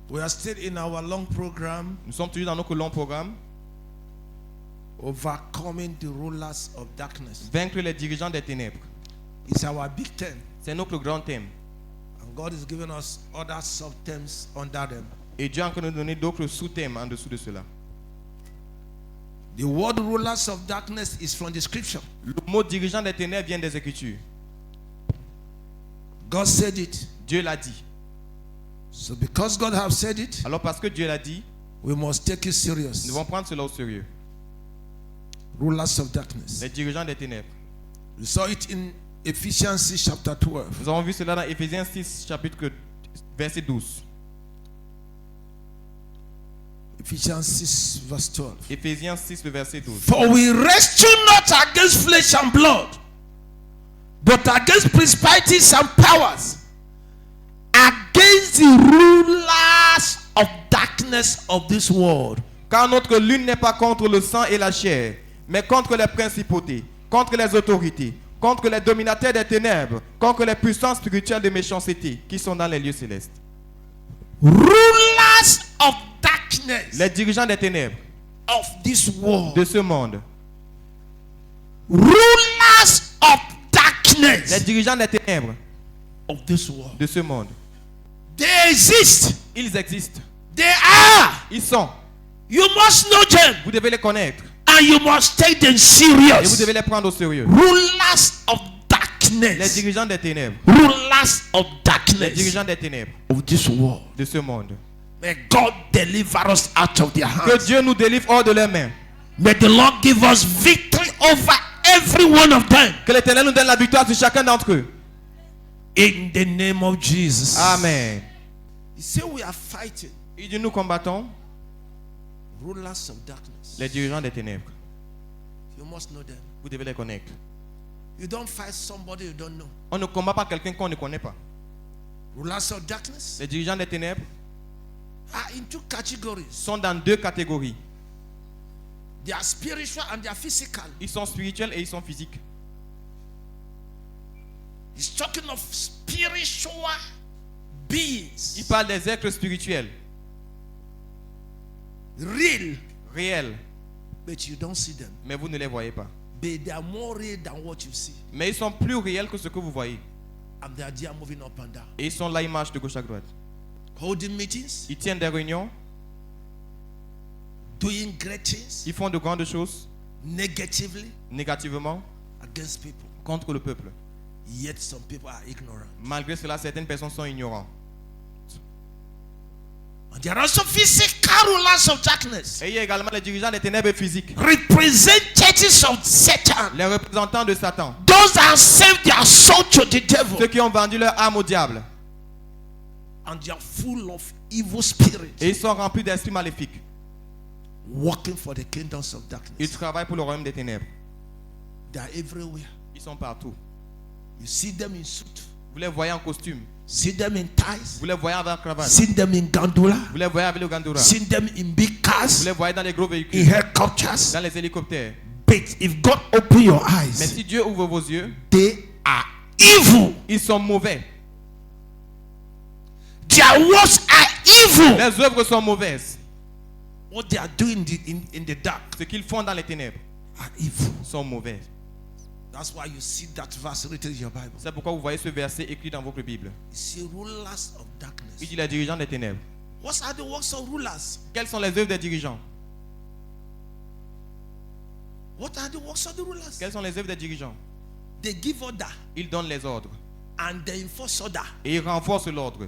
We are still in our long program. Nous sommes toujours dans notre long programme. Overcoming the rulers of darkness. Vaincre les dirigeants des ténèbres. It's our big theme. C'est notre grand thème. And God is giving us other sub-themes under them. Et Dieu est en train de nous donner d'autres sous-thèmes en dessous de cela. The word rulers of darkness is from the scripture. Le mot dirigeant des ténèbres vient des Écritures. God said it. Dieu l'a dit. So because God has said it, Alors parce que Dieu l'a dit, we must take it serious. nous devons prendre cela au sérieux. Rulers of darkness. Les dirigeants des ténèbres. We saw it in Ephesians 6 chapter 12. Nous avons vu cela dans Éphésiens 6 chapitre verset 12. Ephesians 6 verse 12. Éphésiens 6 le verset 12. For we wrestle not against flesh and blood, but against principalities and powers, against the rulers of darkness of this world. Car notre lutte n'est pas contre le sang et la chair, mais contre les principautés, contre les autorités, contre les dominateurs des ténèbres, contre les puissances spirituelles de méchanceté qui sont dans les lieux célestes. Rulers of darkness Les dirigeants des ténèbres of this world. de ce monde. Rulers of Les darkness dirigeants des ténèbres of this world. de ce monde. They exist. Ils existent. They are. Ils sont. You must know them. Vous devez les connaître. And you must take them Et vous serious. devez les prendre au sérieux. Rulers of Les darkness. dirigeants des ténèbres. Rulers of Les darkness dirigeants des ténèbres of this world. de ce monde. May God deliver us out of their Que hands. Dieu nous délivre hors de leurs mains. May the Lord give us victory over every one of them. Que l'Éternel nous donne la victoire sur chacun d'entre eux. In the name of Jesus. Amen. He said we are fighting Il dit nous combattons rulers of darkness. les dirigeants des ténèbres. You must know them. Vous devez les connaître. You don't fight somebody you don't know. On ne combat pas quelqu'un qu'on ne connaît pas. Rulers of darkness Les dirigeants des ténèbres are in two categories. sont dans deux catégories. They are spiritual and they are physical. Ils sont spirituels et ils sont physiques. He's talking of spiritual beings. Il parle des êtres spirituels, Real, réels, but you don't see them. mais vous ne les voyez pas. But they are more real than what you see. Mais ils sont plus réels que ce que vous voyez. And they are there moving up and down. Et ils sont là, ils marchent de gauche à droite. Holding meetings, Ils tiennent des réunions, doing great things ils font de grandes choses negatively négativement against people. contre le peuple. Yet some people are ignorant. Malgré cela, certaines personnes sont ignorantes. And there are also physical rulers of darkness. Et il y a également les dirigeants des ténèbres physiques, Representatives of Satan. les représentants de Satan, Those that have saved their soul to the devil. ceux qui ont vendu leur âme au diable. And they are full of evil spirits. Et ils sont remplis d'esprits maléfiques. Working for the kingdoms of Ils darkness. travaillent pour le royaume des ténèbres. They are everywhere. Ils sont partout. You see them in suit. Vous les voyez en costume. See them in ties. Vous les voyez avec cravate. See them in gondola. Vous les voyez avec le gandoura. See them in big Vous cars. les voyez dans les gros In véhicules, helicopters. dans les hélicoptères. But if God open your Mais eyes, si Dieu ouvre vos yeux, they are evil. ils sont mauvais. Their works are evil. Les œuvres sont mauvaises. What they are doing in the dark Ce qu'ils font dans les ténèbres are evil. sont mauvais. That's why you see that verse written in your Bible. C'est pourquoi vous voyez ce verset écrit dans votre Bible. You see rulers of Il darkness. dit les dirigeants des ténèbres. What are the works of rulers? Quelles sont les œuvres des dirigeants? What are the works of the rulers? Quelles sont les œuvres des dirigeants? They give order Ils donnent les ordres and they enforce order. et ils renforcent l'ordre.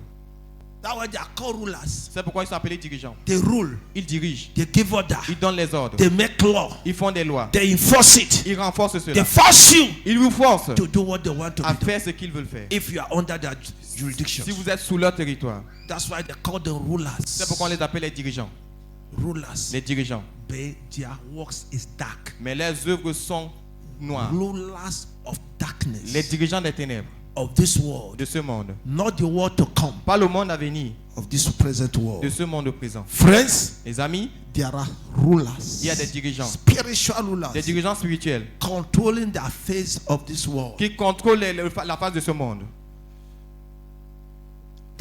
That's why they are called rulers. C'est pourquoi ils sont appelés dirigeants. They rule. Ils dirigent, They give order. ils donnent les ordres, They make law. ils font des lois, They enforce it. ils renforcent They cela. force you Ils vous forcent to do what they want to à be done. faire ce qu'ils veulent faire. If you are under their jurisdiction. Si vous êtes sous leur territoire, That's why they call them c'est pourquoi on rulers. les appelle les dirigeants. Rulers. Les dirigeants. But their works is dark. Mais leurs œuvres sont noires. Rulers of darkness. Les dirigeants des ténèbres Of this world. de ce monde. Not the world to come. Pas le monde à venir, Of this present de world. ce monde présent. Friends, Les amis, there are rulers. il y a des dirigeants, Spiritual des rulers. dirigeants spirituels Controlling the affairs of this world. qui contrôlent la face de ce monde.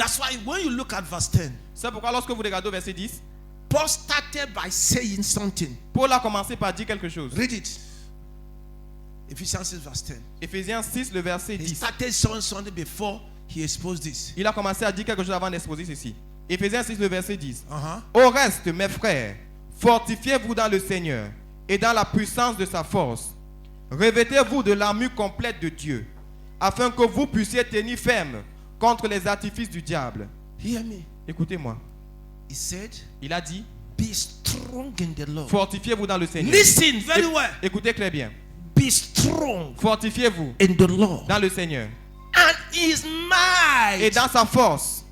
That's why when you look at verse 10, C'est pourquoi lorsque vous regardez au verset 10, Paul started by saying something. Paul a commencé par dire quelque chose. Read it. Ephesians 6 verse 10. Éphésiens 6, le verset He 10. started saying something before he exposed this. Il a commencé à dire quelque chose avant d'exposer ceci. Éphésiens 6, le verset 10. Uh-huh. Au reste, mes frères, fortifiez-vous dans le Seigneur et dans la puissance de sa force. Revêtez-vous de l'armure complète de Dieu, afin que vous puissiez tenir ferme contre les artifices du diable. Hear me. Écoutez-moi. He said, Il a dit, be strong in the Lord. fortifiez-vous dans le Seigneur. Listen very well. Écoutez très bien. Be strong Fortifiez-vous in the Lord. dans le Seigneur And his might. et dans sa force.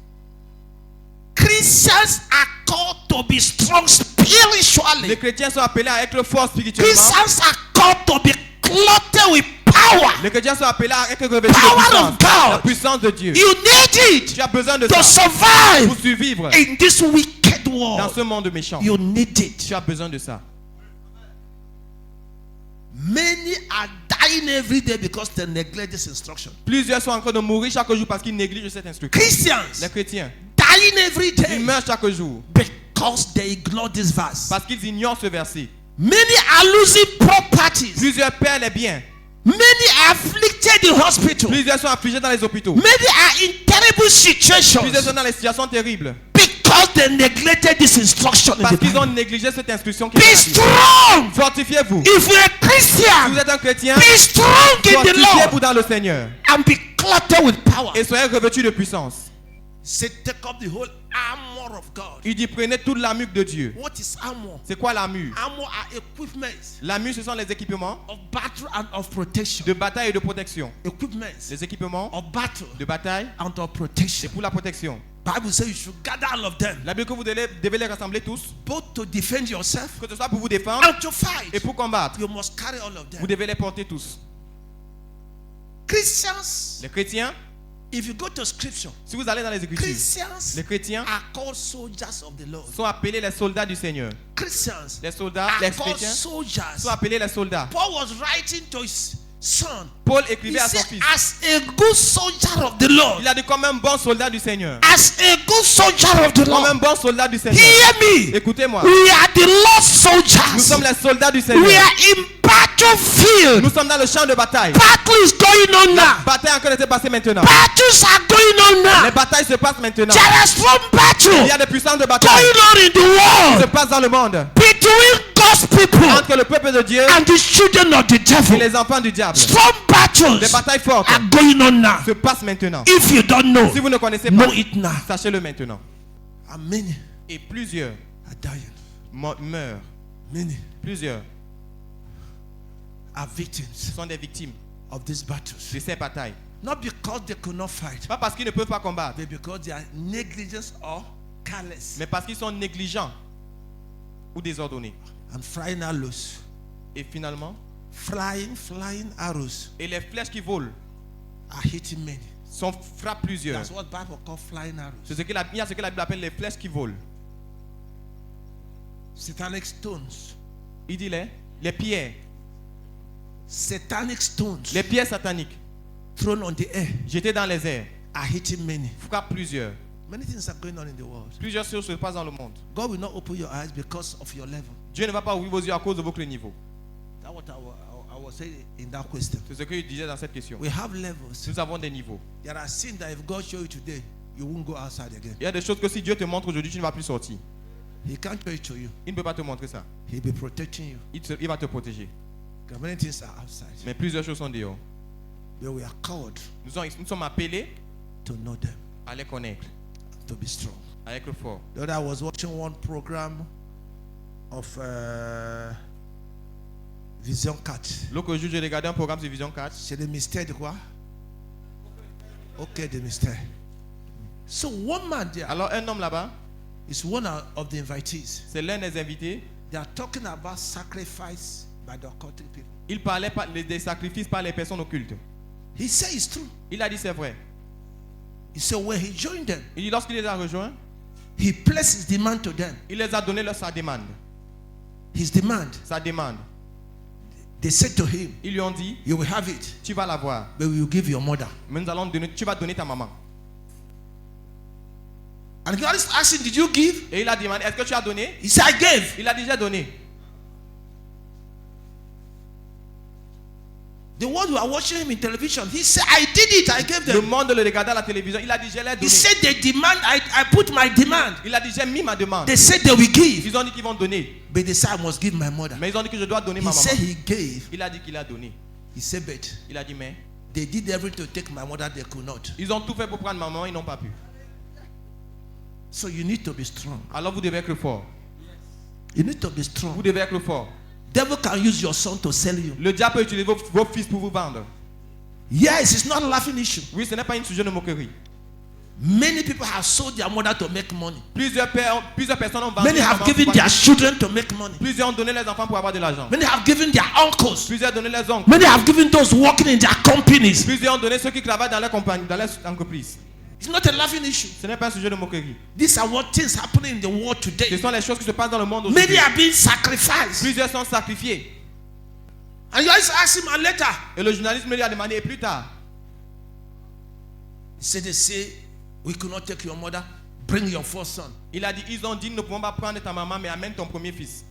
Christians are called to be strong Les spiritually. chrétiens sont appelés à être forts spirituellement. Christians are called to be clothed with power. Les chrétiens sont appelés à être revêtus de Power puissance. of God. La puissance de Dieu. You need it Tu as besoin de to ça survive pour survivre in this wicked dans world. ce monde méchant. You need it. Tu as besoin de ça. Many are dying every day because they neglect this instruction. Plusieurs sont en train de mourir chaque jour parce qu'ils négligent cette instruction. Christians Les chrétiens, dying every ils day meurent chaque jour because they ignore this verse. parce qu'ils ignorent ce verset. Many are losing properties. Plusieurs perdent les biens. Many are afflicted in hospital. Plusieurs sont affligés dans les hôpitaux. Many are in terrible situations Plusieurs sont dans les situations terribles because they neglected this instruction in parce the qu'ils ont Bible. négligé cette instruction qui Be est dans la Bible. strong. Fortifiez-vous. If you're a Si Christian, vous êtes un chrétien, be strong in the fortifiez-vous Lord dans le Seigneur and be clothed with power. et soyez revêtus de puissance. Say, take up the whole armor of God. Il dit prenez toute l'armure de Dieu. What is armor? C'est quoi l'armure? Armor are equipments L'armure, ce sont les équipements of battle and of protection. de bataille et de protection. Equipments Les équipements of battle de bataille and of et protection. pour la protection. Bible says you should gather all of them, La Bible que vous devez les rassembler tous, both to defend yourself que ce soit pour vous défendre and to fight. et pour combattre. You must carry all of Vous them. devez les porter tous. Christians, Les chrétiens, if you go to scripture, si vous allez dans les Écritures, Christians les chrétiens are called soldiers of the Lord. sont appelés les soldats du Seigneur. Christians Les soldats, are les called chrétiens soldiers. sont appelés les soldats. Paul was writing to his son. Paul He écrivait à son said, fils. as a good soldier of the Lord, Il a dit comme un bon soldat du Seigneur. as a good soldier of the Comme un Lord, bon soldat du Seigneur. hear me. Écoutez-moi. We are the Lord's Nous soldiers. sommes les soldats du We Seigneur. are in battlefield. Nous sommes dans le champ de bataille. Battle is going on La now. bataille est en train de se passer maintenant. Battles are going on Les now. batailles se passent maintenant. There are strong Il y battles a des puissances de bataille going on in the qui se world passent dans le monde. between God's people Entre le peuple de Dieu and the children of the et devil. les enfants du diable. Strong Les battles batailles fortes are going on now. se passent maintenant. If you don't know, Si vous ne connaissez pas, know it now. sachez-le maintenant. And many Et plusieurs are dying. meurent. Many Plusieurs are victims sont des victimes of these battles. de ces batailles. Not because they could not fight, Pas parce qu'ils ne peuvent pas combattre, but because they are negligent or careless mais parce qu'ils sont négligents ou désordonnés. and flying arrows. Et finalement, Flying arrows et les flèches qui volent are hitting many. frappent plusieurs. That's what Bible call flying arrows. C'est ce que il y a ce que la Bible appelle les flèches qui volent. Satanic stones. Il dit les pierres, Satanic stones les pierres sataniques thrown on the air jetées dans les airs are hitting many. frappent plusieurs. Many things are going on in the world. Plusieurs choses se passent dans le monde. God will not open your eyes because of your level. Dieu ne va pas ouvrir vos yeux à cause de votre niveau. That's what I was saying in that question. C'est ce qu'il disait dans cette question. We have levels. Nous avons des niveaux. There are sins that if God show you today, you won't go outside again. Il y a des choses que si Dieu te montre aujourd'hui, tu ne vas plus sortir. He can't show it to you. Il ne peut pas te montrer ça. He'll be protecting you. Il va te protéger. Because many things are outside. Mais plusieurs choses sont dehors. But we are called Nous sommes appelés to know them, à les connaître, to be strong. à être forts. The other, I was watching one program of Vision 4. L'autre jour, j'ai regardé un programme sur Vision 4. C'est le mystère de quoi? Okay, the mystère. So one man there Alors, un homme là-bas, is one of the invitees. c'est l'un des invités. They are talking about sacrifice by the occultic people. Il parlait des sacrifices par les personnes occultes. He said it's true. Il a dit c'est vrai. He said when he joined them, Il dit lorsqu'il les a rejoints, he placed his demand to them. il les a donné sa demande. His demand. Sa demande. They said to him, Ils lui ont dit, you will have it, tu vas l'avoir. but we will give your mother. Mais tu vas donner ta maman. And God is asking, did you give? Et il a demandé, est-ce que tu as donné? He said, I gave. Il a déjà donné. The world were watching him in television. He said, I did it. I gave Le them. monde le regardait à la télévision. Il a dit, je l'ai He donné. said, they demand. I put my demand. Il a dit, j'ai mis ma demande. They said they will give. Ils ont dit qu'ils vont donner. But they said, I must give my mother. Mais ils ont dit que je dois donner He ma said maman. he gave. Il a dit qu'il a donné. He said, but Il a dit, mais they did everything to take my mother. They could not. ils ont tout fait pour prendre ma maman, ils n'ont pas pu. So you need to be strong. Alors vous devez être fort. You need to be Vous strong. devez être fort. Devil can use your son to sell you. Le diable peut utiliser vos fils pour vous vendre. Yes, it's not a laughing issue. Oui, ce n'est pas un sujet de moquerie. Many people have sold their mother to make money. Plusieurs personnes ont vendu Many leurs have enfants given pour their avoir- children to make money. Plusieurs ont donné les enfants pour avoir de l'argent. Many have given their uncles. Plusieurs ont donné les oncles. Many have given those working in their companies. Plusieurs ont donné ceux qui travaillent dans leur compagnie, dans leur entreprise. It's not a laughing issue. Ce n'est pas un sujet de moquerie. These are what things happening in the world Ce today. sont les choses qui se passent dans le monde aujourd'hui. Many are being sacrificed. Plusieurs sont sacrifiés. And you always ask him, and later, Et le journaliste me lui a demandé, et plus tard, he said, they say, we could not take your mother. Bring your first son. il a dit, ils ont dit, nous ne pouvons pas prendre ta maman, mais amène ton premier fils.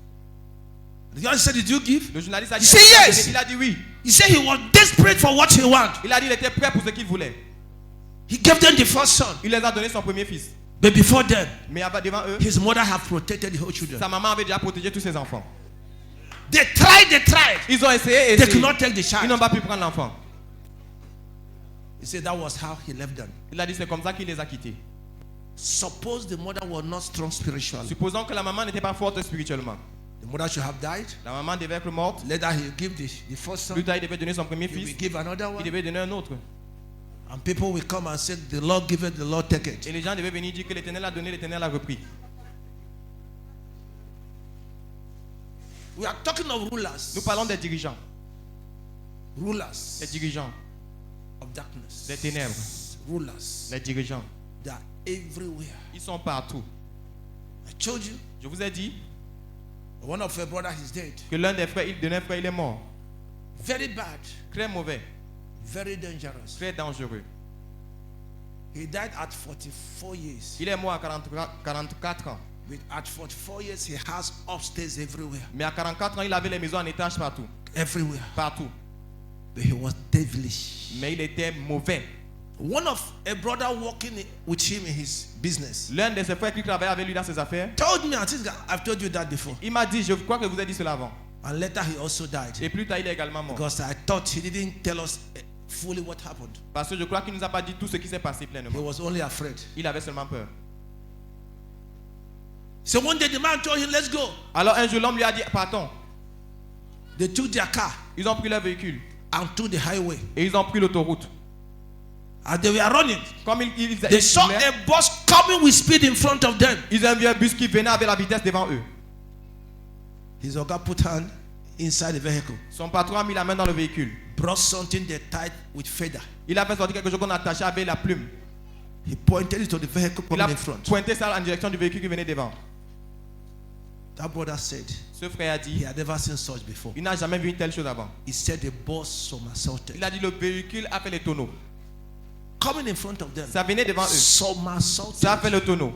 The guy said, did you give? Le journaliste a dit, You say yes. il a dit oui. He said he was desperate for what he wanted. Il a dit, il était prêt pour ce qu'il voulait. He gave them the first son. Il les a donné son premier fils. But before them, Mais devant eux, his mother have protected the whole children. sa maman avait déjà protégé tous ses enfants. They tried. Ils ont essayé et They could not take the ils n'ont child. pas pu prendre l'enfant. He said that was how he left them. Il a dit, c'est comme ça qu'il les a quittés. Suppose the mother was not strong spiritually. Supposons que la maman n'était pas forte spirituellement. The mother should have died. La maman devait être morte. Later he give the first son. Plus tard, il devait donner son premier He will fils. give another Il one. devait donner un autre. And people will come and say, the Lord give it, the Lord take it. Et les gens devaient venir dire que l'Éternel a donné, l'Éternel a repris. We are talking of rulers. Nous parlons des dirigeants. Rulers Les dirigeants. of darkness. Des ténèbres. Rulers. Les dirigeants. They are everywhere. Ils sont partout. I told you, Je vous ai dit one of your brothers is dead. que l'un des frères, il est mort. Very bad. Très mauvais. Very dangerous. Très dangereux. He died at 44 years. Il est mort à 44 ans. But at 44 years, he has upstairs everywhere. Mais à 44 ans, il avait les maisons en étage partout. Everywhere. Partout. But he was devilish. Mais il était mauvais. One of a brother working with him in his business L'un de ses frères qui travaillait avec lui dans ses affaires, told me, I think I've told you that before. il m'a dit, je crois que vous avez dit cela avant. And later he also died. Et plus tard, il est également mort. Because I thought he didn't tell us fully what happened. Parce que je crois qu'il ne nous a pas dit tout ce qui s'est passé He pleinement. was only afraid. Il avait seulement peur. So one day the man told him, let's go. Alors un jour, l'homme lui a dit, partons. They took their car Ils ont pris leur véhicule and took the highway. et ils ont pris l'autoroute. As they were running, Comme ils they saw a bus coming with speed in front of them. ils ont vu un bus qui venait avec la vitesse devant eux. His oga put hand inside the vehicle, Son patron a mis la main dans le véhicule. brought something they tied with feather. Il a fait sortir quelque chose qu'on attachait avec la plume. He pointed it to the vehicle Il coming a in front. pointé ça en direction du véhicule qui venait devant. That brother said Ce frère a he dit, had never seen such before. il n'a jamais vu une telle chose avant. He said the bus somersaulted. Il a dit, le véhicule a fait les tonneaux. Coming in front of them, Ça venait devant eux. somersaulted. Ça a fait le tonneau.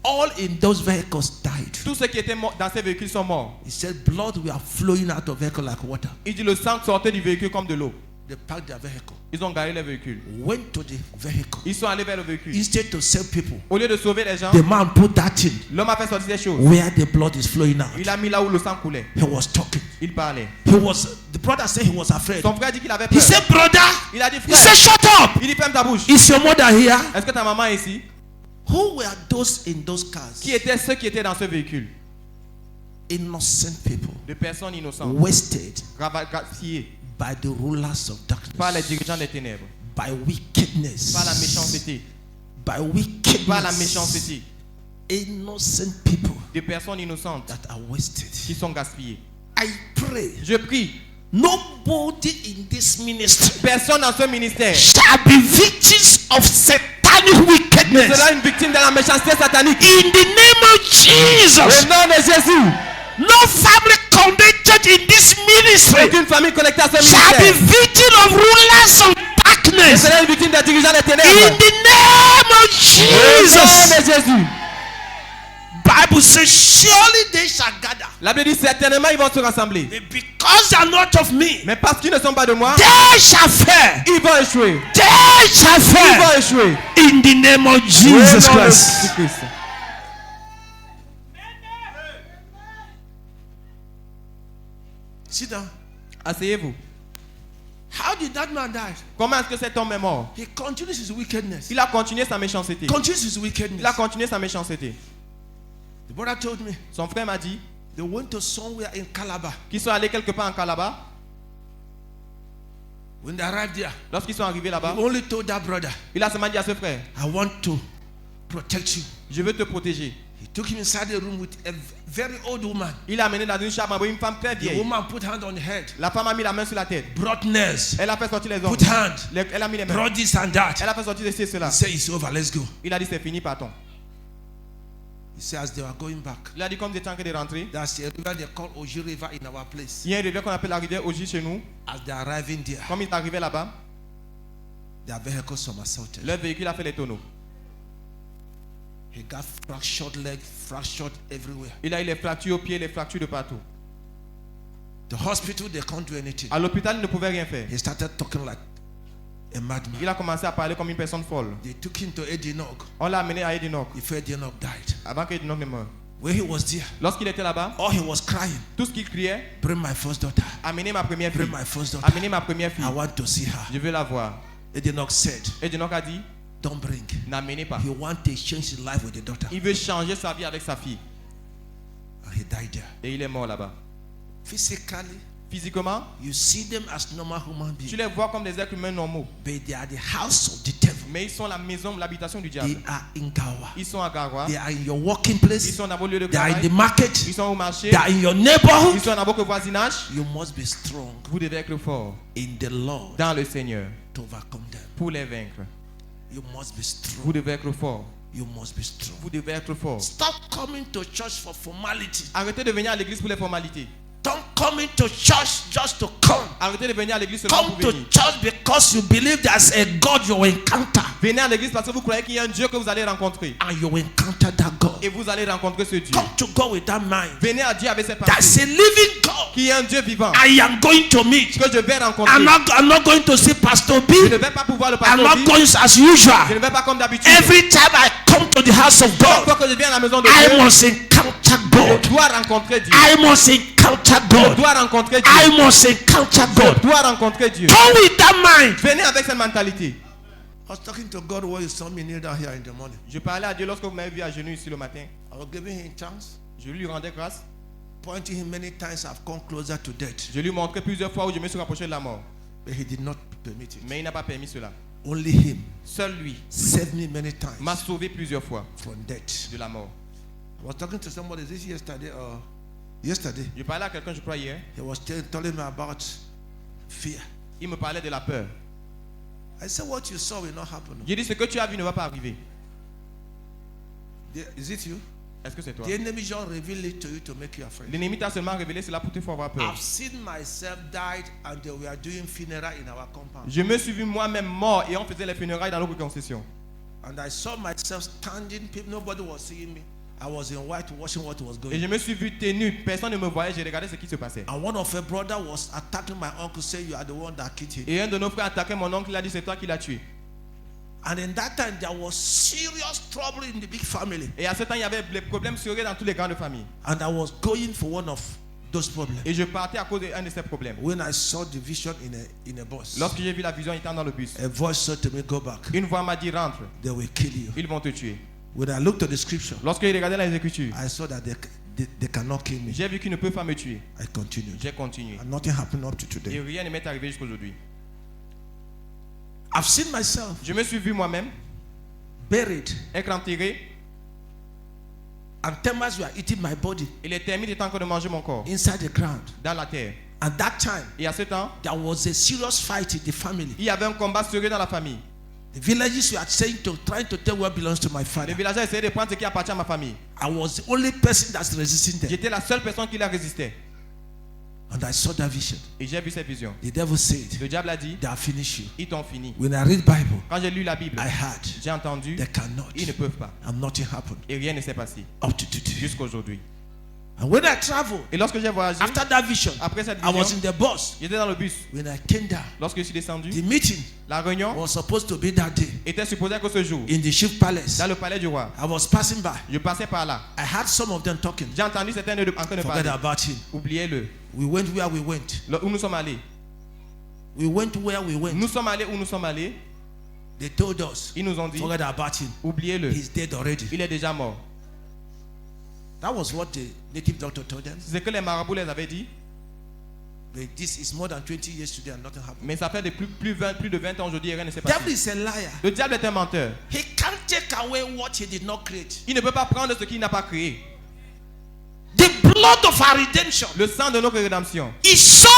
All in those vehicles died. Tous ceux qui étaient dans ces véhicules sont morts. He said blood were flowing out of vehicle like water. Il dit, le sang sortait du véhicule comme de l'eau. They packed their vehicle, Ils ont garé le véhicule. went to the vehicle. Ils sont allés vers le véhicule. Instead to save people, Au lieu de sauver les gens, the man put that in l'homme a fait sortir des choses. where the blood is flowing out. Il a mis là où le sang coulait. He was talking. Il parlait. The brother said he was afraid. Son frère dit qu'il avait He peur. said, brother, Il a dit, he said, frère, shut up. il dit, ferme ta bouche. Is your mother here? Est-ce que ta maman est ici? Who were those in those cars? Qui étaient ceux qui étaient dans ce véhicule? Innocent people, De personnes innocentes, wasted graciées by the rulers of par les darkness, dirigeants des ténèbres, by wickedness, par la méchanceté, by par la wickedness, méchanceté. innocent people Des personnes innocentes that are wasted. qui sont gaspillées. I pray Je prie, nobody in this ministry personne dans ce ministère shall be victims of satanic wickedness. sera une victime de la méchanceté satanique. In the name of Au Jesus, nom de Jésus, no family connected in this ministry aucune famille connectée à ce shall be ministère victim of rulers of ne darkness. Seigneur est victime des dirigeants des In ténèbres. the name of Au Jesus. nom de Jésus. Bible says, surely they shall gather. La Bible dit certainement ils vont se rassembler. And because they are not of me, Mais parce qu'ils ne sont pas de moi, they shall fail. ils vont échouer. They shall Ils vont fail. échouer. In the name of Au Jesus nom de Christ. Jésus-Christ. Sit down. Asseyez-vous. How did that man die? Comment est-ce que cet homme est mort? He continues his wickedness. Il a continué sa méchanceté. Continues his Il a wickedness. continué sa méchanceté. The brother told me Son frère m'a dit they went to somewhere in Calabar. qu'ils sont allés quelque part en Calabar. When they arrived there, Lorsqu'ils sont arrivés là-bas, he only told that brother, il a seulement dit à ce frère, I want to protect you. je veux te protéger. He took him inside the room with a very old woman. Il l'a amené dans une chambre, une femme très The vieille. woman put hand on the head, La femme a mis la main sur la tête. brought nails, Elle a fait sortir les ongles. put hand, Elle a mis les mains. brought this and that. Elle a fait sortir ceci et cela. He said, it's over, let's go. Il a dit c'est fini, partons. He said, as they were going back, Il a dit comme des temps que de rentrer. that's a river they call Oji River in our place. Il y a une rivière qu'on appelle la rivière Oji chez nous. As they are arriving there, Comme il est arrivé là-bas, their vehicles some assaulted. leur véhicule a fait les tonneaux. He got fractured leg, fractured everywhere. Il a eu les fractures aux pieds, les fractures de partout. The hospital, they can't do anything. À l'hôpital, il ne pouvait rien faire. He started talking like a madman. Il a commencé à parler comme une personne folle. They took him to Edinburgh. On l'a amené à Edinok If Edinburgh died, avant qu'Edinok ne meure. when he was there, Lorsqu'il était là-bas, all he was crying, tout ce qu'il criait, bring my first daughter, amenez ma première bring fille. my first daughter. Amenez ma première fille. I want to see her. Je veux la voir. Edinburgh said, Edinok a dit, don't bring. n'amenez pas. He want to change his life with the daughter. Il veut changer sa vie avec sa fille. And he died there. Et il est mort là-bas. Physically, Physiquement, you see them as normal human tu beings, les vois comme des êtres humains normaux. but they are the house of the devil. Mais ils sont la maison, l'habitation du They diable. are in Gawa. Ils sont à Garoua. They are in your working Ils place. sont dans vos lieux de They are in travail. the market. Ils sont au marché. They are in your Ils neighborhood. sont dans votre voisinage. You must be strong Vous devez être fort in the Lord dans le Seigneur to overcome them. pour les vaincre. You must be strong. Vous devez être fort. You must be strong. Vous devez être fort. Stop coming to church for formality. Arrêtez de venir à l'église pour les formalités. Don't come into church just to come. Arrêtez de venir à l'église seulement Come pour to venir. church because you believe there's a God you will encounter. Venez à l'église parce que vous croyez qu'il y a un Dieu que vous allez rencontrer. And you will encounter that God. Et vous allez rencontrer ce Dieu. Come to God with that mind. Venez à Dieu avec cette That's pensée. a living God Qui est un Dieu vivant. I am going to meet. Que je vais rencontrer. I'm not going to see Pastor B. Je ne vais pas pouvoir le I'm pasteur not dire. going as Je usual. ne vais pas comme d'habitude. Every time I come to the house of Chaque God, fois que je viens à la maison de I Dieu, must encounter je God. dois rencontrer Dieu. I must encounter Je God. dois rencontrer Dieu. I must encounter Je God. dois rencontrer Dieu. Come with that mind. Venez avec cette mentalité. I was talking to God while you saw me kneel down here in the morning. Je parlais à Dieu lorsque vous m'avez vu à genoux ici le matin. I was giving him thanks, Je lui rendais grâce. pointing him many times I've come closer to death. Je lui montrais plusieurs fois où je me suis rapproché de la mort. But he did not permit it. Mais il n'a pas permis cela. Only him Seul lui saved me many times m'a sauvé plusieurs fois from death. de la mort. I was talking to somebody this yesterday or yesterday. Je parlais à quelqu'un, je crois hier. He was telling me about fear. Il me parlait de la peur. I said, what you saw will not happen. J'ai dit ce que tu as vu ne va pas arriver. Is it you? Est-ce que c'est toi? The enemy just revealed it to you to make you afraid. L'ennemi t'a seulement révélé cela pour te faire avoir peur. I've seen myself died and they were doing funeral in our compound. Je me suis vu moi-même mort et on faisait les funérailles dans notre concession. And I saw myself standing. People, nobody was seeing me. I was in white watching what was Et going je on. me suis vu tenu. Personne ne me voyait. J'ai regardé ce qui se passait. And one of her brother was attacking my uncle, saying you are the one that killed him. Et un de nos frères attaquait mon oncle. Il a dit c'est toi qui l'as tué. And in that time there was serious trouble in the big family. Et à ce temps, il y avait des problèmes sérieux dans tous les grandes familles. And I was going for one of those problems. Et je partais à cause d'un de ces problèmes. When I saw the vision in a bus, Lorsque j'ai vu la vision étant dans le bus, a voice said to me, go back. une voix m'a dit rentre. They will kill you. Ils vont te tuer. When I looked at the scripture, Lorsque j'ai regardé les Écritures, I saw that they cannot kill me. j'ai vu qu'ils ne peuvent pas me tuer. I continued. J'ai continué. And nothing happened up to Et today. rien ne m'est arrivé jusqu'aujourd'hui. I've seen myself Je me suis vu moi-même buried, être enterré and termites were eating my body et les termites étaient en train de manger mon corps inside the ground. dans la terre. At that time, Et à ce temps, there was a serious fight in the family. il y avait un combat sérieux dans la famille. The villages were trying to tell what belongs to my Les father. villageois essayaient de prendre ce qui appartient à ma famille. I was the only person that's resisting them. J'étais la seule personne qui la résistait. And I saw that vision. Et j'ai vu cette vision. The devil said, Le diable a dit, they have finished you. ils t'ont fini. When I read Bible, Quand j'ai lu la Bible, I heard j'ai entendu, they cannot. ils ne peuvent pas. And nothing happened Et rien ne s'est passé up to today. jusqu'à aujourd'hui. And when I traveled, Et lorsque j'ai voyagé, after that vision, après cette I was vision, in the bus. j'étais dans le bus. When I came down, Lorsque je suis descendu, the meeting la réunion was supposed to be that day était supposée que ce jour, in the chief palace. dans le palais du roi, I was passing by. je passais par là. I heard some of them talking. J'ai entendu certains en train de Forget parler. about him. Oubliez-le. We went where we went. Où nous sommes allés. We went where we went. Nous sommes allés où nous sommes allés. They told us, Ils nous ont dit, forget about him. oubliez-le. He's dead already. Il est déjà mort. That was what the native doctor told them. C'est ce que les marabouts les avaient dit. But this is more than 20 years today and nothing happened. Mais ça fait de plus de 20 ans aujourd'hui et rien ne s'est Devil passé. is a liar. Le diable est un menteur. He can't take away what he did not create. Il ne peut pas prendre ce qu'il n'a pas créé. The blood of our redemption Le sang de notre rédemption is so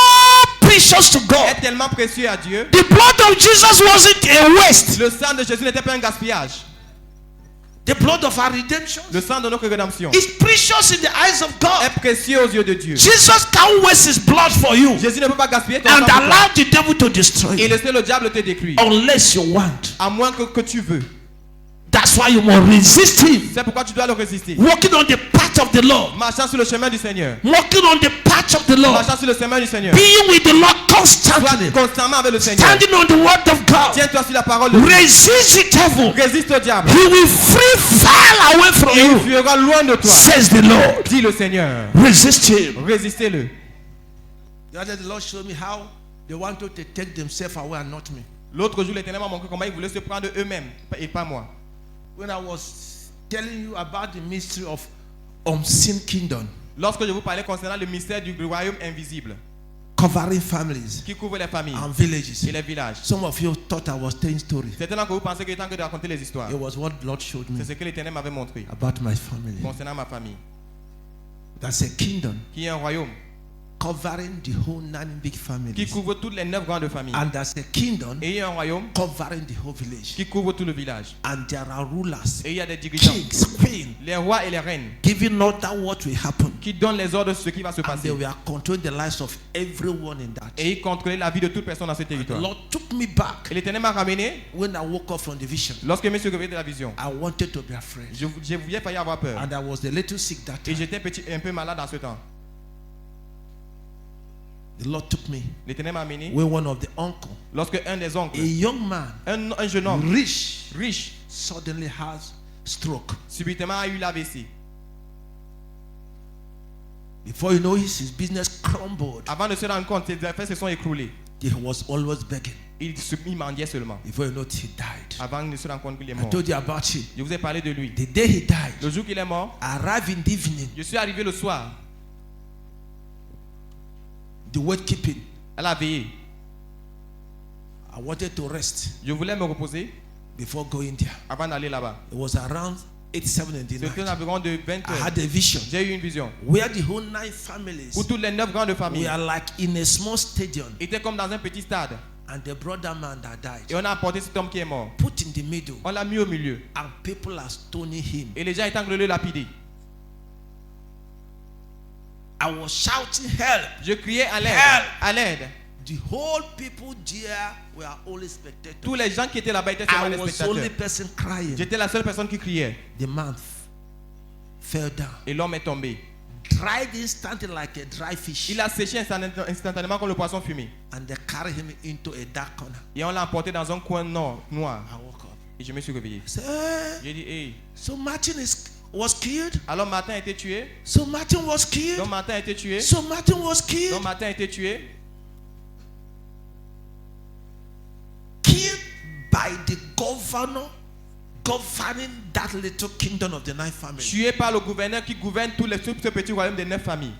precious to God. est tellement précieux à Dieu. The blood of Jesus wasn't a waste. Le sang de Jésus n'était pas un gaspillage. The blood of our redemption Le sang de notre rédemption is precious in the eyes of God. est précieux aux yeux de Dieu. Jesus can't waste his blood for you Jésus ne peut pas gaspiller ton and sang pour toi allow the devil to destroy et you laisser le diable te détruire. unless you want. À moins que tu veux. That's why you must resist him. C'est pourquoi tu dois le résister. Walking on the path of the Lord. Marchant sur le chemin du Seigneur. Walking on the path of the Lord. Marchant sur le chemin du Seigneur. Being with the Lord Sois constantly. constamment avec le Seigneur. Standing on the word of God. Tiens-toi sur la parole de Dieu. Resist the devil. Résiste au diable. He will free fall away from Et il you. fuira loin de toi. Says the Lord. Dit le Seigneur. Resist him. Résistez-le. The other day the Lord showed me how they wanted to take themselves away and not me. L'autre jour, l'Éternel m'a montré comment ils voulaient se prendre eux-mêmes et pas moi. When I was telling you about the mystery of unseen kingdom, Lorsque je vous parlais concernant le mystère du royaume invisible covering families qui couvre les familles and villages. et les villages. Some of you thought I was telling stories. Certains d'entre vous pensaient qu'il était en train de raconter les histoires. It was what the Lord showed me C'est ce que l'Éternel m'avait montré about my family. concernant ma famille. That's a kingdom Qui est un royaume covering the whole 9 big qui families. couvre toutes les 9 grandes familles. And that's a kingdom Et il y a un royaume covering the whole village. qui couvre tout le village. And there are rulers, Et il y a des dirigeants, kings, queens, les rois et les reines, giving order what will happen. qui donnent les ordres sur ce qui va se And they passer. were controlling the lives of everyone in that. Et ils contrôlaient la vie de toute personne dans ce The territoire. Lord took me back Et l'Éternel m'a ramené when I woke up from the vision. lorsque je me suis réveillé de la vision. I wanted to be afraid. Je voulais failli avoir peur. And I was a little sick that Et time. j'étais un peu malade dans ce temps. The Lord took me L'Éternel m'a amené when one of the uncle, lorsque un des oncles, a young man, un jeune homme rich, riche, suddenly has stroke. subitement a eu l'AVC. Before you know it, his business crumbled. Avant de se rendre compte, ses affaires se sont écroulées. He was always begging. Il mendiait seulement. Before you know it, he died. Avant de se rendre compte qu'il est I mort. told you about him. Je vous ai parlé de lui. The day he died, Le jour qu'il est mort, I arrived in the evening. je suis arrivé le soir The word keeping. à la veillée. I wanted to rest Je voulais me reposer before going there. avant d'aller là-bas. It was around 8-7 in the C'était night. environ de 20 I heures. had a vision J'ai eu une vision where the whole 9 families où toutes les 9 grandes familles were like in a small stadium, étaient comme dans un petit stade. and the brother man that Et died on a apporté cet homme qui est mort. put in the middle, On l'a mis au milieu. and people are stoning him. Et les gens étaient en train de le lapider. I was shouting help. Je criais à l'aide. Help! À l'aide. The whole people there were only spectators. Tous les gens qui étaient là-bas étaient I seulement des was spectateurs. only person crying. J'étais la seule personne qui criait. The man fell down, Et l'homme est tombé. dried instantly like a dry fish, Il a séché instantanément comme le poisson fumé. and they carried him into a dark corner. Et on l'a emporté dans un coin noir. I woke up. Et je me suis réveillé. I said, "Eh, J'ai dit, hey. so Martin was killed. Alors Martin a été tué. So Martin was killed. Donc Martin a été tué. So Martin was killed. Donc Martin a été tué. Killed by the governor governing that little kingdom of the 9 families. Tué par le gouverneur qui gouverne tout ce petit royaume des 9 familles.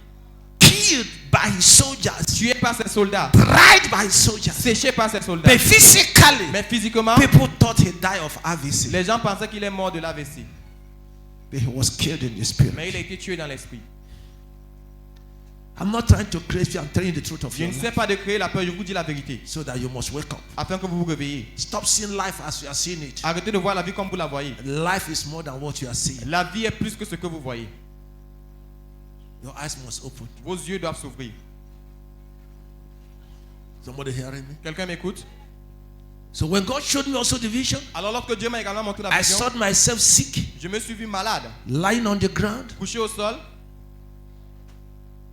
Killed by his soldiers. Tué par ses soldats. Dried by his soldiers. Séché par ses soldats. But physically, Mais physiquement, people thought he died of AVC. les gens pensaient qu'il est mort de l'AVC. But he was killed in the spirit. Mais il a été tué dans l'esprit. I'm not trying to create fear. I'm telling you the truth of Je your ne life. sais pas de créer la peur, je vous dis la vérité. So that you must wake up. Afin que vous vous réveillez. Stop seeing life as you are seeing it. Arrêtez de voir la vie comme vous la voyez. Life is more than what you are seeing. La vie est plus que ce que vous voyez. Your eyes must open. Vos yeux doivent s'ouvrir. Somebody hearing me? Quelqu'un m'écoute? So when God showed me also the vision, Alors lorsque Dieu m'a également montré la I vision, saw myself sick, je me suis vu malade, lying on the ground, couché au sol,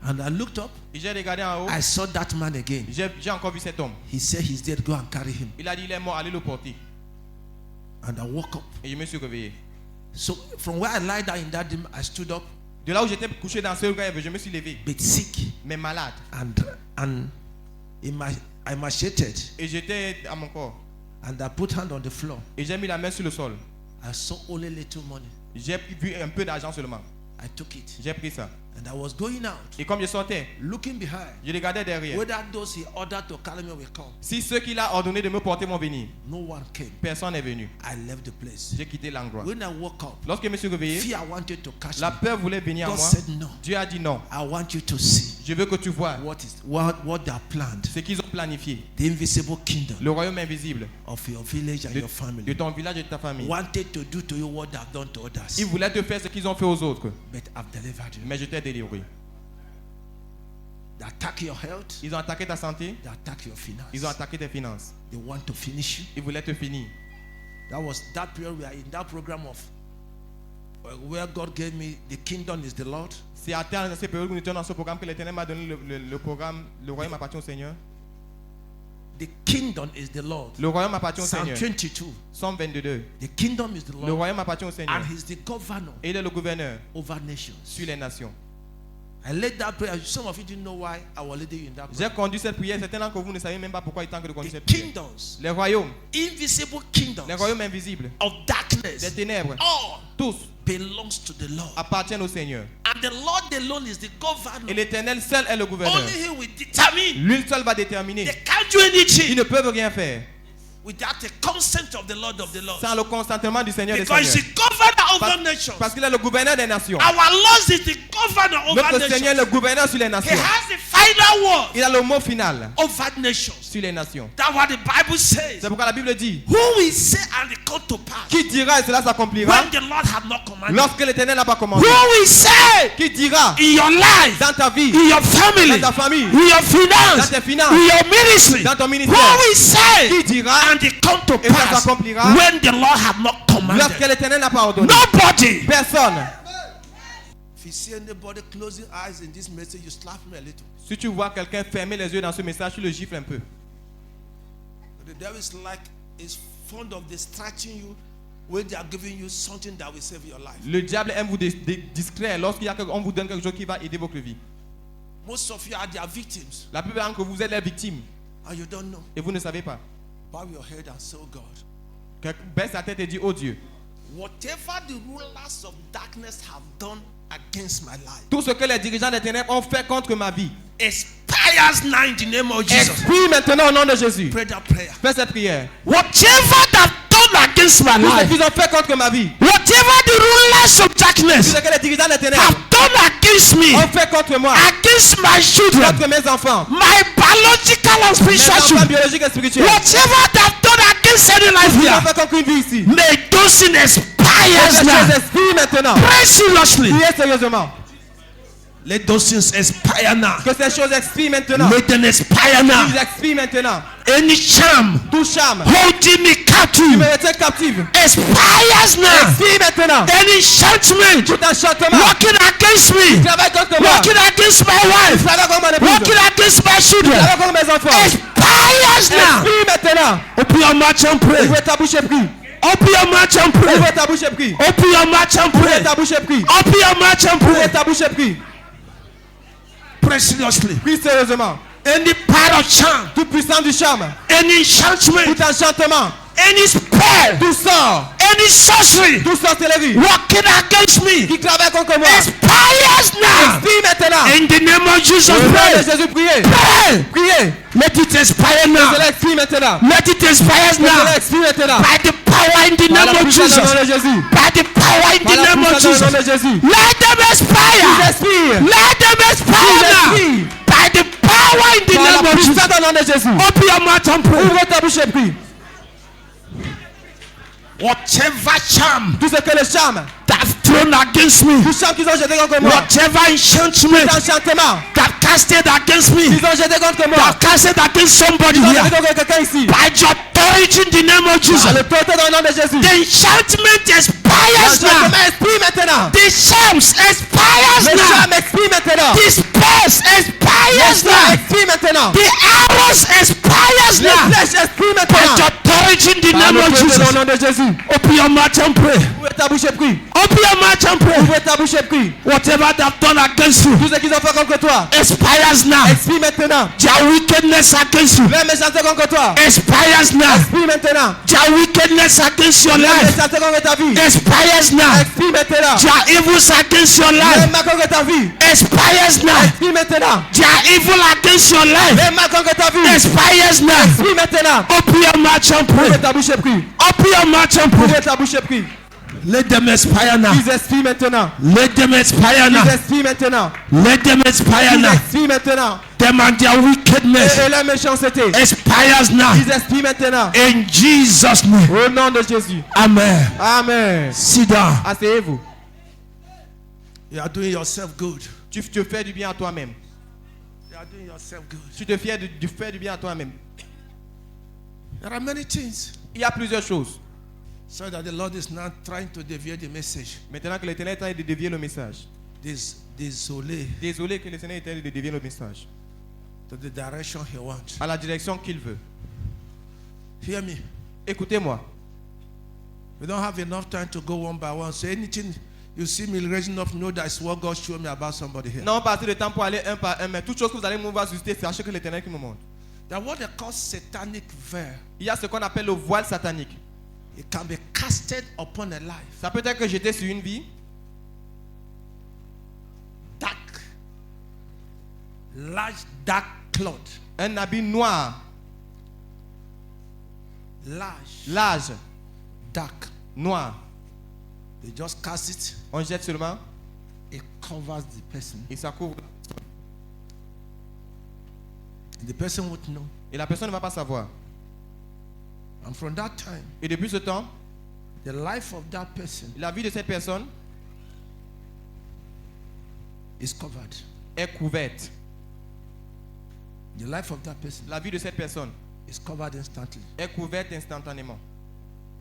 and I looked up. et j'ai regardé en haut. I saw that man again. J'ai encore vu cet homme. He said he's dead. Go and carry him. Il a dit il est mort, allez le porter. And I woke up. Et je me suis réveillé. So from where I lied down in that dream, I stood up, De là où j'étais couché dans ce rêve, je me suis levé, but sick, mais malade. and emaciated, Et j'étais à mon corps. and I put hand on the floor. Et j'ai mis la main sur le sol. I saw only little money. J'ai vu un peu d'argent seulement. I took it, J'ai pris ça. and I was going out, Et comme je sortais, looking behind, je regardais derrière. whether those he ordered to carry me will come. Si ceux qu'il a ordonné de me porter vont venir, No one came. personne n'est venu. I left the place. J'ai quitté l'endroit. When I woke up, Lorsque je me suis réveillé, fear wanted to catch la me. peur voulait venir à God moi. said no. Dieu a dit non. I want you to see Je veux que tu vois what they have planned. ce qu'ils ont planifié. The invisible kingdom Le royaume invisible of your village and de, your family de ton village et de ta famille. wanted to do to you what they have done to others. Ils voulaient te faire ce qu'ils ont fait aux autres. But I've delivered you. Mais je t'ai délivré. They attack your health. Ils ont attaqué ta santé. They attack your finance. Ils ont attaqué tes finances. They want to finish you. Ils voulaient te finir. That was that period we are in that program of where God gave me the kingdom is the Lord. C'est à terme de cette période où nous étions dans ce programme que l'Éternel m'a donné le programme. Le royaume appartient au Seigneur. The kingdom is the Lord. Le royaume appartient au Psalm Seigneur. 22. Psalm 22. The kingdom is the Le Lord. royaume appartient au Seigneur. And he's the governor Et il est le gouverneur over nations. sur les nations. I led that prayer. Some of you didn't know why I was leading you in that prayer. J'ai conduit cette prière. Certains d'entre vous ne savez même pas pourquoi il est temps que de conduire The cette prière. kingdoms, Les royaumes, invisible kingdoms les royaumes invisibles, of des darkness, ténèbres, all tous belongs to the Lord. appartiennent au Seigneur. And the Lord alone is the governor. Et l'Éternel seul est le gouverneur. Only he will determine. Lui seul va déterminer. They can't do Ils anything ne peuvent rien faire without the consent of the Lord of the Lord. sans le consentement du Seigneur des Because he's Seigneurs. the governor over nations. Parce qu'il est le gouverneur des nations. Our Lord is the governor over Notre Seigneur est nations. le gouverneur sur les He nations. has the final word Il a le mot final over nations. sur les nations. That's what the Bible says. C'est pourquoi la Bible dit, Who will say and it come to pass qui dira et cela s'accomplira when the Lord had not commanded? lorsque l'Éternel n'a pas commandé. Who will say Qui dira in your life, dans ta vie, in your family, dans ta famille, in your finance, dans tes finances, in your ministry? dans ton Who ministère, will say qui dira and it come to et ça pass s'accomplira when the Lord had not lorsque commanded? l'Éternel n'a pas ordonné? Nobody. Personne. If you see anybody closing eyes in this message, you slap me a little. Si tu vois quelqu'un fermer les yeux dans ce message, tu le gifles un peu. The devil is like is fond of distracting you when they are giving you something that will save your life. Le diable aime vous distraire lorsqu'on vous donne quelque chose qui va aider votre vie. Most of you are their victims, La plupart d'entre vous êtes les victimes and you don't know. et vous ne savez pas. Bow your head and say, oh God, Baisse la tête et dis, oh Dieu, whatever the rulers of darkness have done against my life tout ce que les dirigeants des ténèbres ont fait contre ma vie, expires now in the name of Jesus. expire maintenant au nom de Jésus. Pray that prayer. Fais cette prière. Whatever they've done against my Tout ce life, qu'ils ont fait contre ma vie, whatever the rulers of tout darkness ce que les dirigeants des ténèbres have done against me, ont fait contre moi, against my children, contre mes enfants, my biological and mes spiritual enfants children, biologiques et spirituels, whatever they've done against any life ils ont here, fait contre une vie ici. may those things expire Ces choses now. expirent maintenant. Pray seriously. Priez sérieusement. Let those things expire now. Que ces choses expirent maintenant. Let them expire Ils now. expirent maintenant. Any charm Tout charme holding me qui captive me retient captive expires now. expire maintenant. Any enchantment Tout enchantement working against me, travaille contre moi. working against my wife, Travaille contre mon épouse. working against my children, Travaille contre mes enfants. expires now. Expire maintenant. Open your mouth and pray. Ouvre ta bouche et prie. Open your mouth and pray. Ouvre ta bouche et prie. Open your mouth and Ouvre pray. ta bouche et prie. Open your mouth and Ouvre pray. ta bouche et prie. Pray seriously. Prie sérieusement. Any power of charm, Tout puissant du charme. any enchantment, Tout enchantement. any spell, Tout sort. any sorcery Tout sorcellerie. working against me Qui travaille contre moi. expires now. Expire maintenant. In the name of Jesus, Au nom de pray. Jésus, priez. Pray. Priez. Let it expire now. Cela expire maintenant. Let it expire Cela now. expire maintenant. By the power in the Par la name of puissance Jesus. au nom de Jésus. By the power in Par the la name of puissance au nom Jesus. de Jésus. Let them Ils expire. expirent. Let them expire Ils now. expirent. By the power in the Par name la of Jesus. puissance au nom de Jésus. Open your mouth and pray. Ouvre ta bouche et prie. Whatever charm Tout ce que le charme, that thrown against me, tout charme qu'ils ont jeté contre moi, whatever enchantment tout enchantement that casted against me. Ils ont jeté contre They moi. are casted against somebody Ils ont here. jeté contre quelqu'un ici. By the authority in the name of Jesus. Par l'autorité dans le nom de Jésus. The enchantment expires now. L'enchantement expire maintenant. The charms expires Le now. charme expire maintenant. The spells Le expires charme now. expire maintenant. The arrows expires Les now. flèches expirent By the maintenant. authority in the Par name of l'autorité dans Jesus. le nom de Jésus. Open your mouth and pray. Ouvre ta bouche et prie. Open your mouth and pray. Ouvre ta bouche et prie. Whatever they have done against you Tout ce qu'ils ont fait contre toi expires now. expire maintenant. Their wickedness against you Leur méchanceté contre toi expires now. expire maintenant. Their wickedness against your Leur life méchanceté contre ta vie expires now. expire maintenant. Their evils against your Leur life mal contre ta vie expires now. expire maintenant. Their evil against your life Leur mal contre ta vie expires now. expire maintenant. Open your mouth and Ouvre pray. ta bouche et prie. Open your mouth and pray. Ouvre ta bouche et prie. Let them expire now. Ils expirent maintenant. Let them expire now. Ils expirent maintenant. Let them expire Ils now. expirent maintenant. Them and their wickedness Et leur méchanceté. expires now. Ils expirent maintenant. In Jesus' name. Au nom de Jésus. Amen. Amen. Sit down. Asseyez-vous. You are doing yourself good. Tu te fais du bien à toi-même. You are doing yourself good. Tu te fais du bien à toi-même. There are many things. Il y a plusieurs choses. So that the Lord is now trying to deviate the message. Maintenant que l'Éternel est en train de dévier le message. Désolé Désolé que l'Éternel est en train de dévier le message. to the direction he wants. À la direction qu'il veut. Hear me. Écoutez-moi. We don't have enough time to go one by one. So anything you see me raising up, know that's what God showed me about somebody here. Non, pas assez de temps pour aller un par un, mais toute chose que vous allez me voir susciter, sachez que l'Éternel qui me montre. That what they call satanic veil, Il y a ce qu'on appelle le voile satanique. it can be casted upon a life. Ça peut être que j'étais sur une vie, Dark, large dark cloth, un habit noir, large, dark. noir. They just cast it. On jette seulement It covers the person. et ça couvre. And the person won't know. Et la personne ne va pas savoir. And from that time, Et depuis ce temps, the life of that person la vie de cette personne is covered. est couverte. The life of that person La vie de cette personne is covered instantly. est couverte instantanément.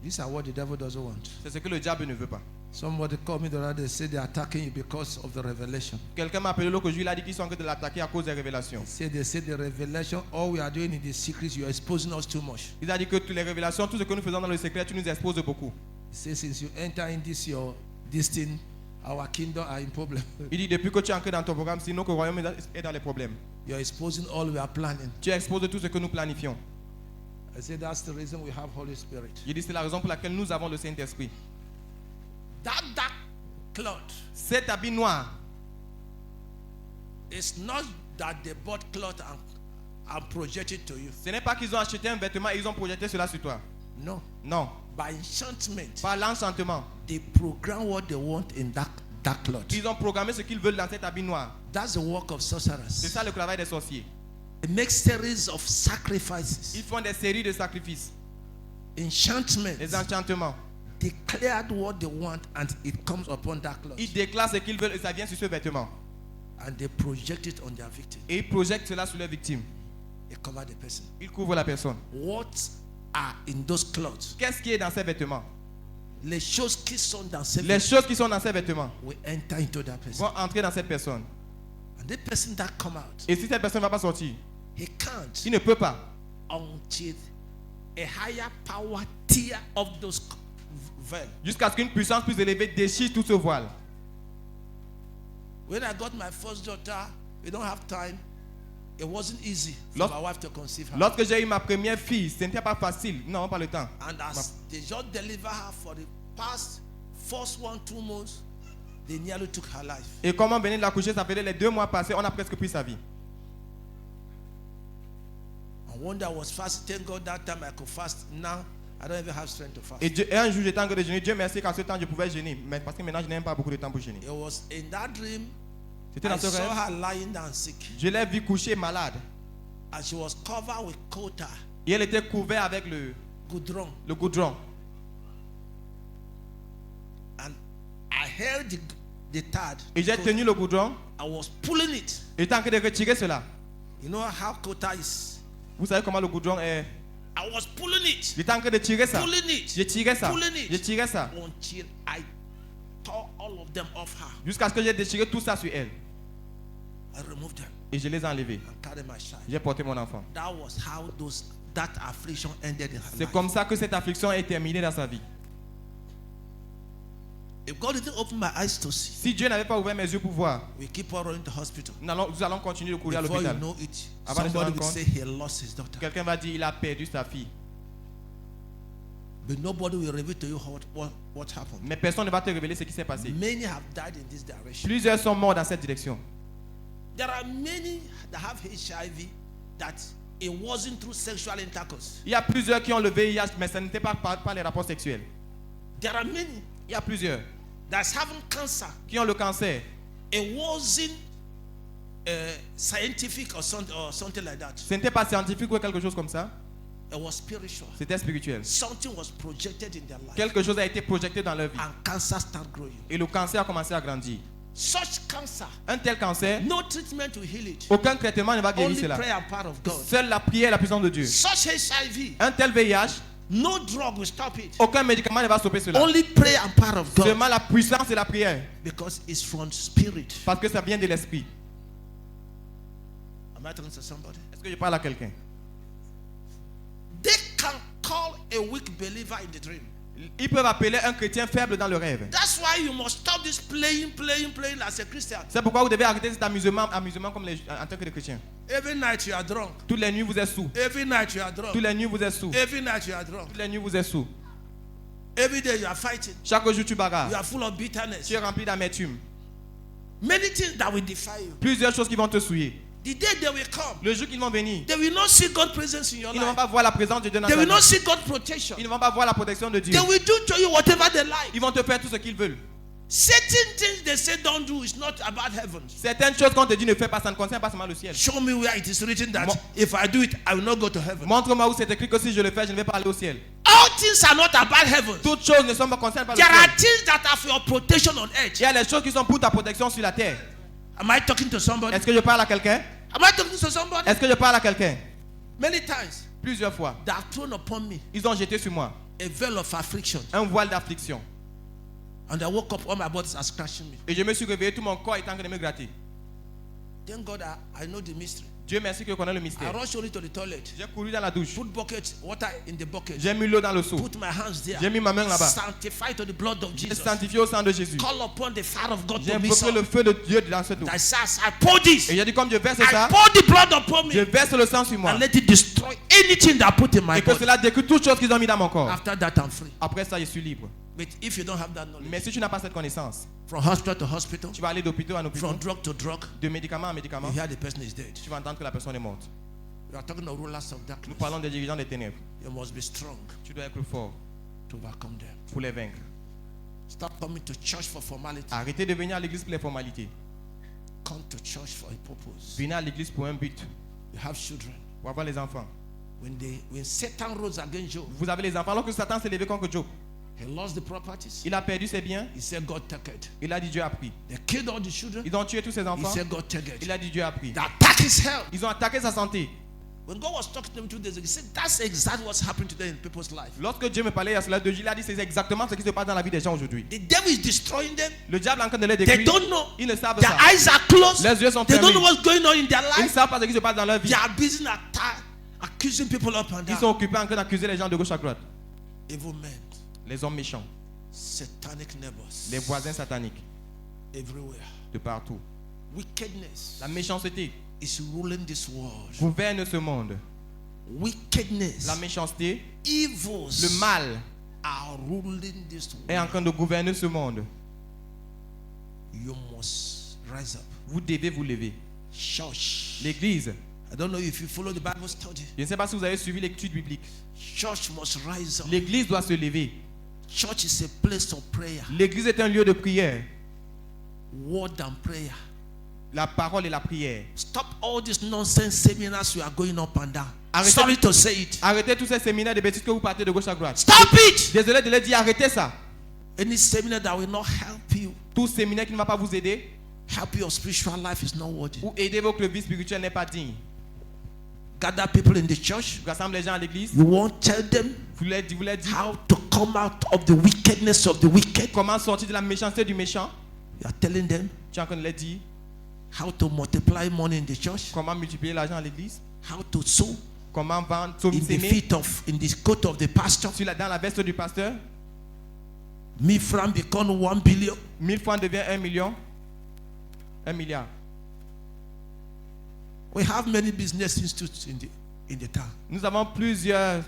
These are what the devil doesn't want. C'est ce que le diable ne veut pas. Somebody called me the other day, said they're attacking you because of the revelation. Quelqu'un m'a appelé l'autre jour, il a dit qu'ils sont en train de l'attaquer à cause des révélations. They said the revelation, all we are doing in the secrets, you are exposing us too much. Il a dit que toutes les révélations, tout ce que nous faisons dans le secret, tu nous exposes beaucoup. He says since you enter in this thing, our kingdom are in problem. Il dit depuis que tu es entré dans ton programme, sinon que le royaume est dans les problèmes. You are exposing all we are planning. Tu exposes tout ce que nous planifions. I said that's the reason we have Holy Spirit. Il dit c'est la raison pour laquelle nous avons le Saint-Esprit. That dark cloth, Cet habit noir, it's not that they bought cloth and projected to you. ce n'est pas qu'ils ont acheté un vêtement et ils ont projeté cela sur toi. No. Non. By enchantment, Par l'enchantement. they program what they want in that cloth. Ils ont programmé ce qu'ils veulent dans cet habit noir. That's the work of C'est sorcerers. ça le travail des sorciers. They make series of sacrifices, Ils font des séries de sacrifices, enchantments, des enchantements. declared what they want, and it comes upon that cloth. Ils déclarent ce qu'ils veulent et ça vient sur ce vêtement. And they project it on their victim. Et ils projettent cela sur leur victime. They cover the person. Ils couvrent la personne. What are in those clothes? Qu'est-ce qui est dans ces vêtements? Les choses qui sont dans ces Les vêtements choses qui sont dans ces vêtements will enter into that person. vont entrer dans cette personne. And the person that come out, Et si cette personne ne va pas sortir, he can't il ne peut pas. until a higher power tear off those veil. Jusqu'à ce qu'une puissance plus élevée déchire tout ce voile. When I got my first daughter, we don't have time. It wasn't easy for my wife to conceive her. Lorsque j'ai eu ma première fille, ce n'était pas facile. Non, pas le temps. And as they just delivered her for the past first 2 months, they nearly took her life. Et comme on venait de l'accoucher, ça faisait les 2 mois passés, on a presque pris sa vie. And one day I was fasting. Thank God that time I could fast. Now I don't even have strength to fast. Et un jour, j'étais en train de jeûner. Dieu merci qu'en ce temps, je pouvais jeûner. Mais parce que maintenant, je n'ai même pas beaucoup de temps pour jeûner. It was in that dream C'était I dans ce saw rêve. her lying down sick. Je l'ai vue couchée malade. And she was covered with coata, Et elle était couverte avec le goudron. goudron. And I held the tad. Et j'ai tenu le goudron. I was pulling it. Et j'étais en train de retirer cela. You know how quota is? Vous savez comment le goudron est? I was pulling it. J'étais en train de tirer ça. Pulling it. Je tirais ça. Pulling it. Je tirais ça. Until I tore all of them off her. Jusqu'à ce que j'ai déchiré tout ça sur elle. I removed them Et je les ai enlevés. and carried my child. J'ai porté mon enfant. That was how that affliction ended in her C'est life. comme ça que cette affliction est terminée dans sa vie. If God didn't open my eyes to see, Si Dieu n'avait pas ouvert mes yeux pour voir, we keep on running to hospital. nous allons continuer de courir à Before you l'hôpital. know it, Avant de se somebody rendre will compte, say he lost his daughter. quelqu'un va dire il a perdu sa fille. But nobody will reveal to you what happened. Mais personne ne va te révéler ce qui s'est passé. Many have died in this direction. Plusieurs sont morts dans cette direction. There are many that have HIV that it wasn't through sexual intercourse. Il y a plusieurs qui ont le VIH, mais ce n'était pas par les rapports sexuels. There are many Il y a plusieurs that's having cancer. qui ont le cancer. It wasn't scientific or something like that. Ce n'était pas scientifique ou quelque chose comme ça. It was spiritual. C'était spirituel. Something was projected in their life. Quelque chose a été projeté dans leur vie. And cancer started growing. Et le cancer a commencé à grandir. Such cancer, Un tel cancer, no treatment will heal it. aucun traitement ne va guérir Only cela. prayer and power of God. Seule la prière et la puissance de Dieu. Such HIV, Un tel VIH, no drug will stop it. aucun médicament ne va stopper cela. Only prayer and power of God. Seulement la puissance et la prière. Because it's from spirit. Parce que ça vient de l'esprit. Am I talking to somebody? Est-ce que je parle à quelqu'un? They can call a weak believer in the dream. Ils peuvent appeler un chrétien faible dans le rêve. That's why you must stop this playing as a Christian. C'est pourquoi vous devez arrêter cet amusement comme en tant que chrétien. Every night you are drunk. Toutes les nuits vous êtes sous. Every night you are drunk. Toutes les nuits vous êtes sous. Every night you are drunk. Toutes les nuits vous êtes sous. Every day you are fighting. Chaque jour tu You bagarres. are full of bitterness. Tu es rempli d'amertume. Many things that will defy you. Plusieurs choses qui vont te souiller. The day they will come, Le jour qu'ils vont venir, they will not see God's presence in your ils ne vont life. pas voir la présence de Dieu dans They ta will not vie. see God's protection. Ils ne vont pas voir la protection de Dieu. They will do to you whatever they like. Ils vont te faire tout ce qu'ils veulent. Certain things they say don't do is not about heaven. Certaines choses qu'on te dit ne fais pas, ça ne concerne pas seulement le ciel. Show me where it is written that Mo- if I do it, I will not go to heaven. Montre-moi où c'est écrit que si je le fais, je ne vais pas aller au ciel. All things are not about heaven. Toutes choses ne sont pas concernées par le There are ciel. things that are for your protection on earth. Il y a les choses qui sont pour ta protection sur la terre. Am I talking to somebody? Est-ce que je parle à quelqu'un? Am I talking to somebody? Est-ce que je parle à quelqu'un? Many times Plusieurs fois. they are thrown upon me Ils ont jeté sur moi a veil of affliction, un voile d'affliction. and I woke up, all my bodies are scratching me. Et je me suis réveillé, tout mon corps est en train de me gratter. Thank God I know the mystery. Dieu merci que je connais le I mystère. rushed only to the toilet, J'ai couru dans la douche. put bucket water in the bucket, J'ai mis l'eau dans le seau. put my hands there, J'ai mis ma main là-bas. sanctified to the blood of J'ai Jesus. sanctifié au sang de Jésus. Call upon the fire of God J'ai to me. invoqué le feu de Dieu dans cette eau. That says, I pour this. Et j'ai dit comme je verse I ça, pour the blood upon je me, verse le sang sur moi. and let it destroy anything that I put in my Et que body. cela détruit toutes choses qu'ils ont mis dans mon corps. After that, I'm free. Après ça, je suis libre. But if you don't have that knowledge, Mais si tu n'as pas cette connaissance, from hospital to hospital, tu vas aller d'hôpital en hôpital, from drug to drug, de médicament en you médicament, hear the person is dead. tu vas entendre que la personne est morte. You are talking to rulers of Nous darkness. parlons des dirigeants des ténèbres. You must be strong Tu dois être fort to overcome them. pour les vaincre. Stop coming to church for formality. Arrêtez de venir à l'église pour les formalités. Come to church for a purpose. Venez à l'église pour un but, You have children. pour avoir les enfants. When Satan rose against Job, Vous avez les enfants. Alors que Satan s'est levé contre Job, he lost the properties. il a perdu ses biens. He said, God take it. Il a dit Dieu a pris. They killed all the children. Ils ont tué tous ses He enfants. said, God take it. Il a dit Dieu a pris. The attack is hell. Ils ont attaqué sa santé. When God was talking to him 2 days ago, he said, that's exactly what's happening today in people's life. Lorsque Dieu me parlait à cela, il a dit c'est exactement ce qui se passe dans la vie des gens aujourd'hui. The devil is destroying them. Le diable est en train de les They détruire. don't know. Ils ne savent Their ça. eyes are closed. Les yeux sont They don't fermés. know what's going on in their Ils ne life. savent pas ce qui se passe dans leur vie. They are busy accusing people up and Ils sont down. occupés en train d'accuser les gens de gauche à droite. Evil men, Les hommes méchants, satanic neighbors, les voisins sataniques, everywhere. de partout. Wickedness La méchanceté is ruling this world. gouverne ce monde. Wickedness, La méchanceté, evils le mal are ruling this est en world. train de gouverner ce monde. You must rise up. Vous devez vous lever. Church. L'église, I don't know if you follow the Bible study. je ne sais pas si vous avez suivi l'étude biblique. Church must rise up. L'église doit se lever. Church is a place of prayer. L'église est un lieu de prière. Word and prayer. La parole et la prière. Stop all these nonsense seminars you are going up and down. Arrêtez- Sorry to say it. Arrêtez tous ces séminaires de bêtises que vous partez de gauche à droite. Stop it. Désolé de le dire, arrêtez ça. Any seminar that will not help you Tout séminaire qui ne va pas vous aider, help your spiritual life is not worthy. ou aider votre vie spirituelle n'est pas digne. Gather people in the church. Vous rassemblez les gens à l'église, You won't tell them vous leur dites how to come out of the wickedness of the wicked. comment sortir de la méchanceté du méchant. You are telling them Tu es en train de leur dire how to multiply money in the church, comment multiplier l'argent à l'église, how to sow comment vendre, in the s'aimer feet of, in the coat of the pastor. dans la veste du pasteur. 1000 francs become 1 billion. 1000 francs devient 1 million, 1 milliard. We have many business institutes in the town. Nous avons plusieurs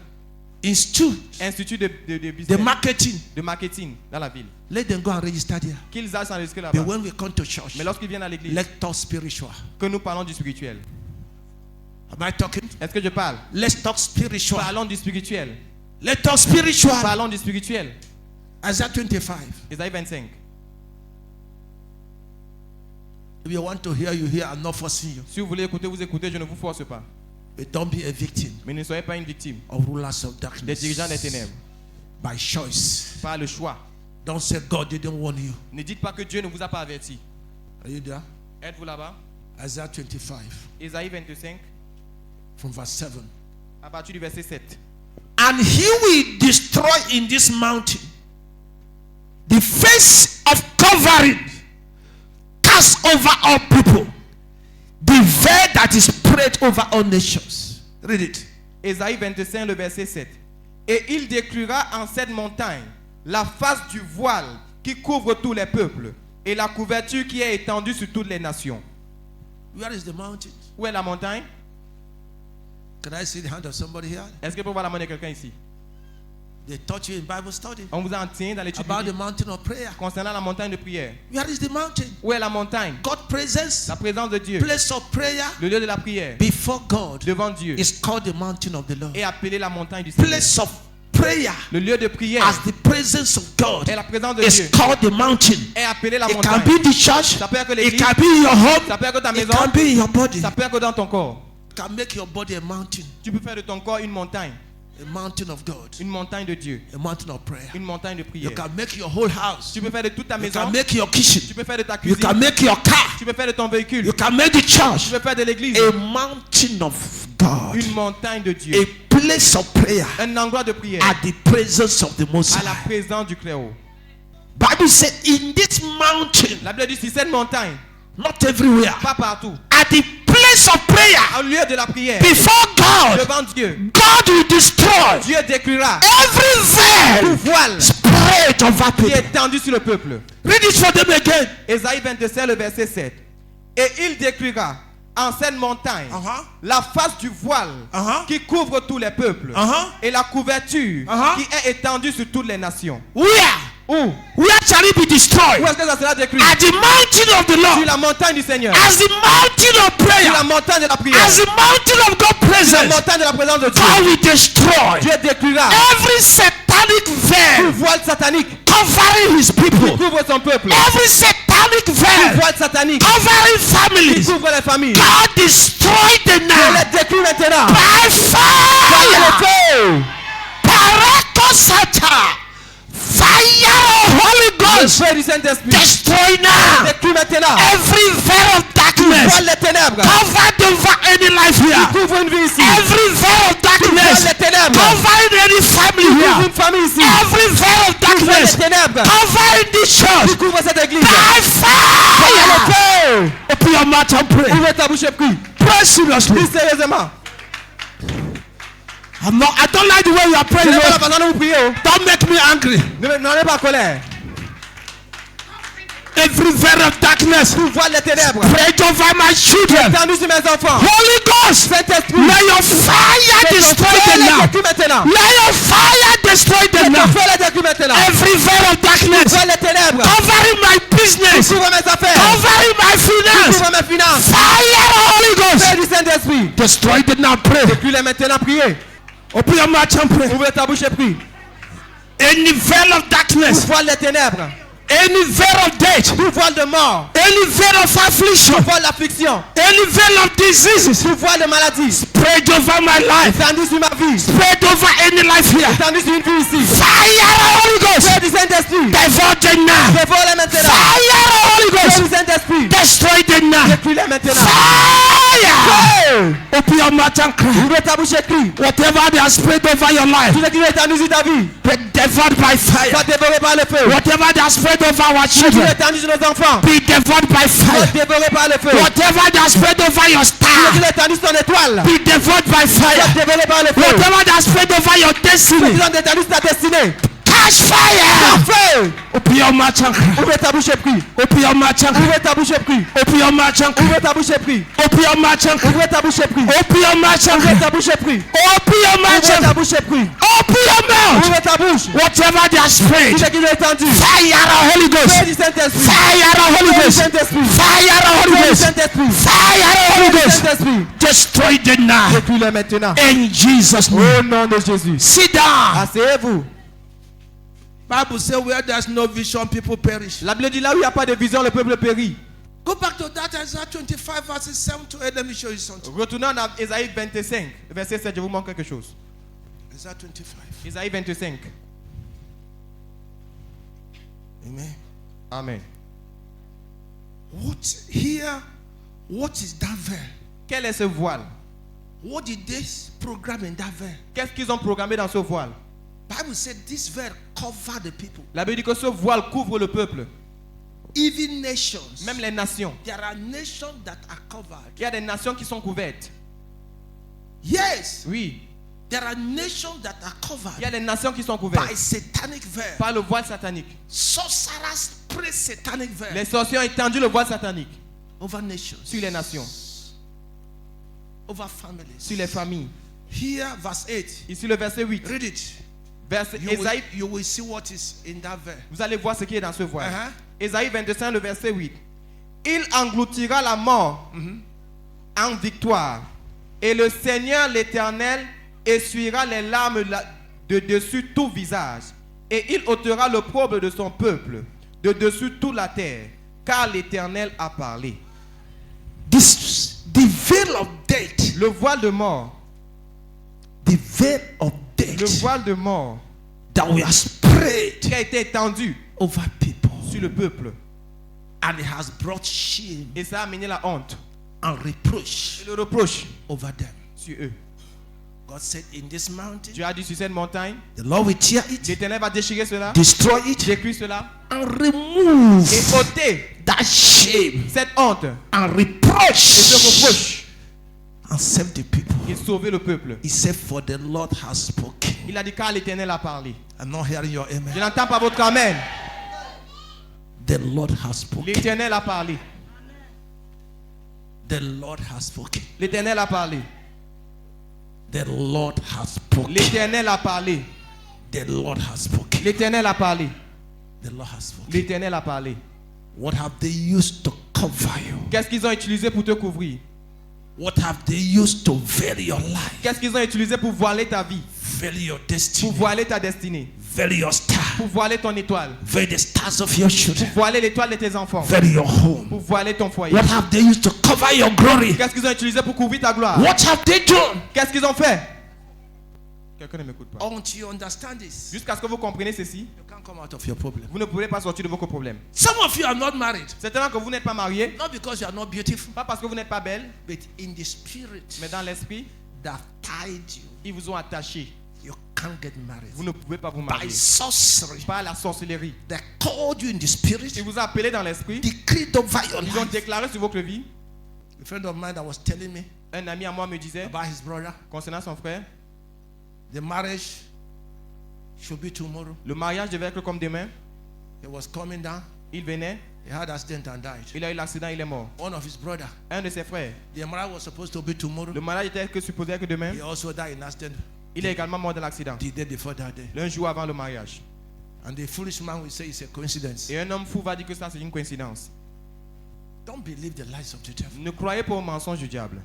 Institutes, instituts de the business, marketing. de marketing dans la ville. Let them go and register there. Qu'ils aillent s'enregistrer But là-bas. when we come to church, Mais lorsqu'ils viennent à l'église, let's talk spiritual. que nous parlons du spirituel. Am I talking? Est-ce que je parle? Let's talk spiritual. Parlons du spirituel. Let's talk spiritual. Parlons du spirituel. Isaiah 25. Isaïe 25. If you want to hear, you hear. I'm not forcing you. Si vous voulez écouter, vous écoutez, je ne vous force pas. But don't be a victim Mais ne soyez pas une victime of rulers of des darkness dirigeants des ténèbres. by choice. Par le choix. Don't say God didn't warn you. Ne dites pas que Dieu ne vous a pas averti. Are you there? Êtes-vous là-bas? Isaiah 25 Isaïe 25, from verse 7. à partir du verset 7. And he will destroy in this mountain the face of covering cast over all people, the veil that is spread over all nations. Read it. Isaïe 25, le verset 7. Et il décrira en cette montagne la face du voile qui couvre tous les peuples et la couverture qui est étendue sur toutes les nations. Where is the mountain? Où est la montagne? Can I see the hand of somebody here? Est-ce que peut voir la main de quelqu'un ici? They taught you in Bible study On vous a enseigné dans l'étude about the biblique mountain of prayer. concernant la montagne de prière. Where is the mountain? Où est la montagne? God presence, La présence de Dieu. place of prayer Le lieu de la prière before God devant Dieu is called the mountain of the Lord. est appelé la montagne du Seigneur. Place of prayer Le lieu de prière as the presence of God est la présence de is Dieu. called the mountain. Est appelé la It can montagne. be in the church, Ça peut être it l'église, can be in your home, ça peut être ta it maison, can be in your body. ça peut être dans ton corps. It can make your body a mountain, Tu peux faire de ton corps une montagne of God, de Dieu, a mountain of prayer. une montagne de You prière. can make your whole house, Tu peux faire de toute ta you maison, can make your kitchen, tu peux faire de ta you cuisine, can make your car, tu peux faire de ton véhicule, you can make the tu church peux faire de l'église, a mountain of God, une montagne de Dieu, a place of prayer un endroit de prière at the presence of the Most à la High. présence du Très-Haut. Bible said in this mountain, La Bible dit sur cette montagne, not everywhere, pas partout, at the place of prayer au lieu de la prière, before God, devant Dieu, God will destroy Dieu décrira every tout veil voile spread over qui people. est tendu sur le peuple. Read it for them again. Isaïe 27, le verset 7. Et il décrira en cette montagne la face du voile qui couvre tous les peuples et la couverture qui est étendue sur toutes les nations. Where? Où? Where shall it be destroyed? Où est-ce que ça sera décrit? At the mountain of the Sur Lord. la montagne du Seigneur. As the mountain of Sur prayer. la montagne de la prière. As the mountain of God's Sur la presence. montagne de la présence de Dieu. God will destroy Dieu décrira every satanic tout veil voile satanique covering his qui people. couvre son peuple. Every satanic Tout veil voile satanique covering qui families. couvre les familles. God destroy them Je now les décris maintenant. by Par le fire. feu. Parakosata. Fire of Holy Le Ghost. feu du Saint-Esprit. Destroy now Décris maintenant. every veil of darkness Voile les ténèbres. covered over any life here. Couvre une vie ici. Every veil of darkness Voile les ténèbres. covering any family Couvre here. une famille ici. Every veil of Couvre les darkness ténèbres. covering this church. Couvre cette église. By fire. Le feu. Open your mouth and pray. Ouvre ta bouche et prie. Pray seriously. Prie sérieusement. I don't like the way you are Je praying. n'ai pas la façon dont vous priez. Don't make me angry. N'en ayez pas en colère. Every veil of darkness Tout voile les ténèbres. spread over my children. Tendu sur mes enfants. Holy Ghost, Saint-Esprit. may your fire destroy them les now. décris maintenant. May your fire destroy them now. Fais les décris maintenant. Every veil of darkness Voile les ténèbres. covering my business, Couvre mes affaires. covering my finance. Couvre mes finances. Fire, Holy Ghost, Fais du Saint-Esprit. destroy them now. Pray. Puis les maintenant priez. Open your mouth and pray. Ouvre ta bouche et prie. Any veil of darkness Voile les ténèbres. Any veil of death, tout voile de mort, any veil of affliction, tout voile d'affliction, any veil of diseases, tout voile de maladie, spread over my life, étendu sur ma vie, spread over any life here. étendu sur une vie ici. Fire, Holy Ghost, Feu du Saint-Esprit, divert them now. dévore-les maintenant. Fire, Holy Feu Ghost, du Saint-Esprit, destroy them now. détruis-les maintenant. Fire! Feu! Open your mouth and cry. Ouvre ta bouche et crie. Whatever they have spread over your life, Tout ce qui est étendu sur ta vie, be devoured by fire. soit dévoré par le feu. Whatever they have spread over our Tout ce qui est children, étendu sur nos enfants, be devoured by soit fire. dévoré par le feu. Whatever they have spread over your Tout ce qui star, est étendu sur ton étoile, be devoured by soit fire. dévoré par le feu. Whatever they have spread over your Tout ce destiny, qui est étendu sur ta destinée, catch fire. feu! Open your mouth and cry. Ouvre ta bouche et prie. Open your mouth and cry. Ouvre ta bouche et prie. Open your mouth and cry. Ouvre ta bouche et prie. Open your mouth and cry. Ouvre ta bouche et prie. Open your mouth and Ouvre cry. ta bouche et prie. Open your mouth Ouvre and ta cry. bouche et prie. Open your mouth. Ouvre ta bouche. Whatever they have Tout spread, ce qui est étendu. fire the Holy Feu Ghost. du Saint-Esprit. Fire the Holy Feu du Ghost. Saint-Esprit. Fire the Holy Feu du Ghost. Saint-Esprit. Fire the Feu Holy du Ghost. Saint-Esprit. Destroy them now. Détruis-le maintenant. In Jesus' name. Au nom de Jésus. Sit down. Asseyez-vous. Bible says where there's no vision, people perish. La Bible dit là où il n'y a pas de vision, le peuple périt. Go back to that Isaiah 25 verses 7 to 8. Let me show you something. Retournons à Ésaïe 25, verset 7. Je vous montre quelque chose. Isaiah 25. Ésaïe 25. Amen. Amen. What here? What is that veil? Quel est ce voile? What did they program in that veil? Qu'est-ce qu'ils ont programmé dans ce voile? Bible said this veil cover the people. La Bible dit que ce voile couvre le peuple, Even nations. même les nations. There are nations that are covered. Il y a des nations qui sont couvertes. Yes. Oui, There are nations that are covered il y a des nations qui sont by couvertes satanic veil. par le voile satanique. Sorcerers pray satanic veil Les sorciers ont étendu le voile satanique over nations. sur les nations, Over families. sur les familles. Here, verse 8. Ici le verset 8. Read it. Verset You Ésaïe, will see what is in that veil. vous allez voir ce qui est dans ce voile. Uh-huh. Ésaïe 25, le verset 8. Il engloutira la mort en victoire. Et le Seigneur l'Éternel essuiera les larmes de dessus tout visage. Et il ôtera l'opprobre de son peuple de dessus toute la terre. Car l'Éternel a parlé. The veil of death. Le voile de mort. The veil of Le death voile de mort that we are spread qui a été étendu over people. sur le peuple. And it has brought shame Et ça a amené la honte and reproach et le reproche over them. sur eux. God said, in this mountain, Dieu a dit sur cette montagne, the Lord will tear it, l'Éternel va déchirer cela, destroy it, détruire cela and remove et ôter that shame cette honte and et ce reproach reproche and save the people. et sauver le peuple. He said, for the Lord has spoken. Il a dit car l'Éternel a parlé. I'm not hearing your Je amen. n'entends pas votre amen. The Lord has spoken. L'Éternel a parlé. The Lord has spoken. L'Éternel a parlé. The Lord has spoken. L'Éternel a parlé. The Lord has spoken. L'Éternel a parlé. The Lord has spoken. L'Éternel a parlé. What have they used to cover you? Qu'est-ce qu'ils ont utilisé pour te couvrir? What have they used to veil your life? Qu'est-ce qu'ils ont utilisé pour voiler ta vie? Veil your Pour destiny. voiler ta destinée? Veil your star. Pour voiler ton étoile? Veil the stars of your children. Voiler l'étoile de tes enfants? Veil your home. Pour voiler ton foyer? What have they used to cover your glory? Qu'est-ce qu'ils ont utilisé pour couvrir ta gloire? What have they done? Qu'est-ce qu'ils ont fait? Quelqu'un ne m'écoute pas. Until you understand this, Jusqu'à ce que vous compreniez ceci, you can't come out of your problem. vous ne pouvez pas sortir de vos problèmes. Some of you are not married, Certainement que vous n'êtes pas marié, not because you are not beautiful, pas parce que vous n'êtes pas belle, but in the spirit mais dans l'esprit, that tied you. ils vous ont attaché. You can't get married. Vous ne pouvez pas vous By marier. sorcery, Par la sorcellerie. they called you in the spirit, Ils vous ont appelé dans l'esprit. decreed over your Ils ont life. déclaré sur votre vie. A friend of mine that was telling me Un ami à moi me disait, about his brother, concernant son frère, the marriage should be tomorrow. le mariage devait être comme demain. He was coming down, Il venait, he had accident and died. il a eu l'accident, il est mort. One of his brother, Un de ses frères, the marriage was supposed to be tomorrow. le mariage était que supposé être demain. He also died in accident Il est également mort dans l'accident. the day before that day. Un jour avant le mariage. And the foolish man will say it's a coincidence. Et un homme fou va dire que ça c'est une coïncidence. Don't believe the lies of the devil. Ne croyez pas au mensonge du diable.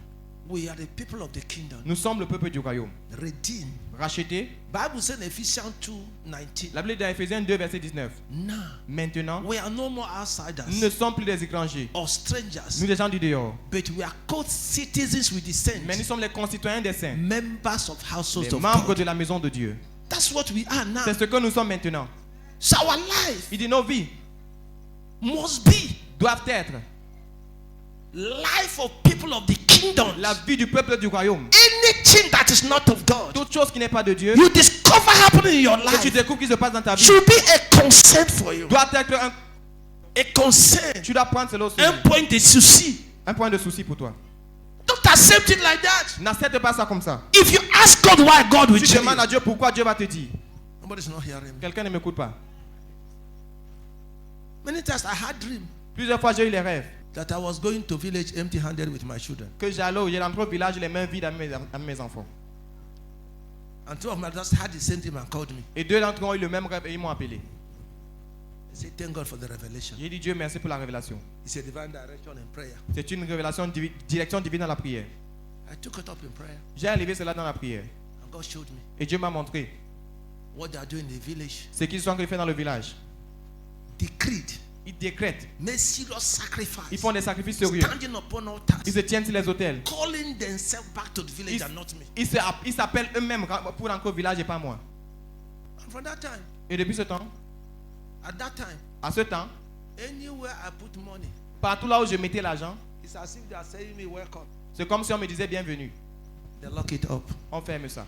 We are the people of the kingdom. Nous sommes le peuple du royaume. Redeemed. Rachetés. Bible says in Ephesians 2:19. La Bible dit dans Ephésiens 2, verset 19. Now, Maintenant, we are no more outsiders nous ne sommes plus des étrangers. or strangers, Nous, des gens du dehors. but we are co-citizens with the saints, Mais nous sommes les concitoyens des saints. members of households Les of membres God. de la maison de Dieu. That's what we are now. C'est ce que nous sommes maintenant. So our life Il dit nos vies must be doivent être life of people of the kingdom. la vie du peuple du royaume. Anything that is not of God, Toute chose qui n'est pas de Dieu, you discover happening in your que tu life, découvres qui se passe dans ta vie, should be a concern for you. doit être un. A concern. Tu dois prendre cela au Un sérieux. point de souci. Un point de souci pour toi. Don't accept it like that. N'accepte pas ça comme ça. If you ask God why, God will Si tu tell demandes you. à Dieu pourquoi, Dieu va te dire. Nobody's not hearing me. Quelqu'un ne m'écoute pas. Many times I had dream Plusieurs fois, j'ai eu les rêves that I was going to village empty-handed with my children. que j'allais au village les mains vides à mes enfants. And two of my daughters had the same dream and called me. Et deux d'entre eux ont eu le même rêve et ils m'ont appelé. I said, thank God for the revelation. J'ai dit Dieu merci pour la révélation. It's a divine direction in prayer. C'est une révélation, direction divine dans la prière. I took it up in prayer J'ai enlevé cela dans la prière. and God showed me Et Dieu m'a montré what they are doing in the village. ce qu'ils sont en train de faire dans le village. Decreed. Ils décrètent. Made serious sacrifice. Ils font des sacrifices sérieux. Standing upon altars. Ils se tiennent sur les autels. Calling themselves back to the village Ils- and not me. Ils s'appellent eux-mêmes pour entrer au village et pas moi. And from that time, Et depuis ce temps, at that time, à ce temps, anywhere I put money, partout là où je mettais l'argent, it's as if they are saying me welcome. c'est comme si on me disait bienvenue. They lock it up. On ferme ça.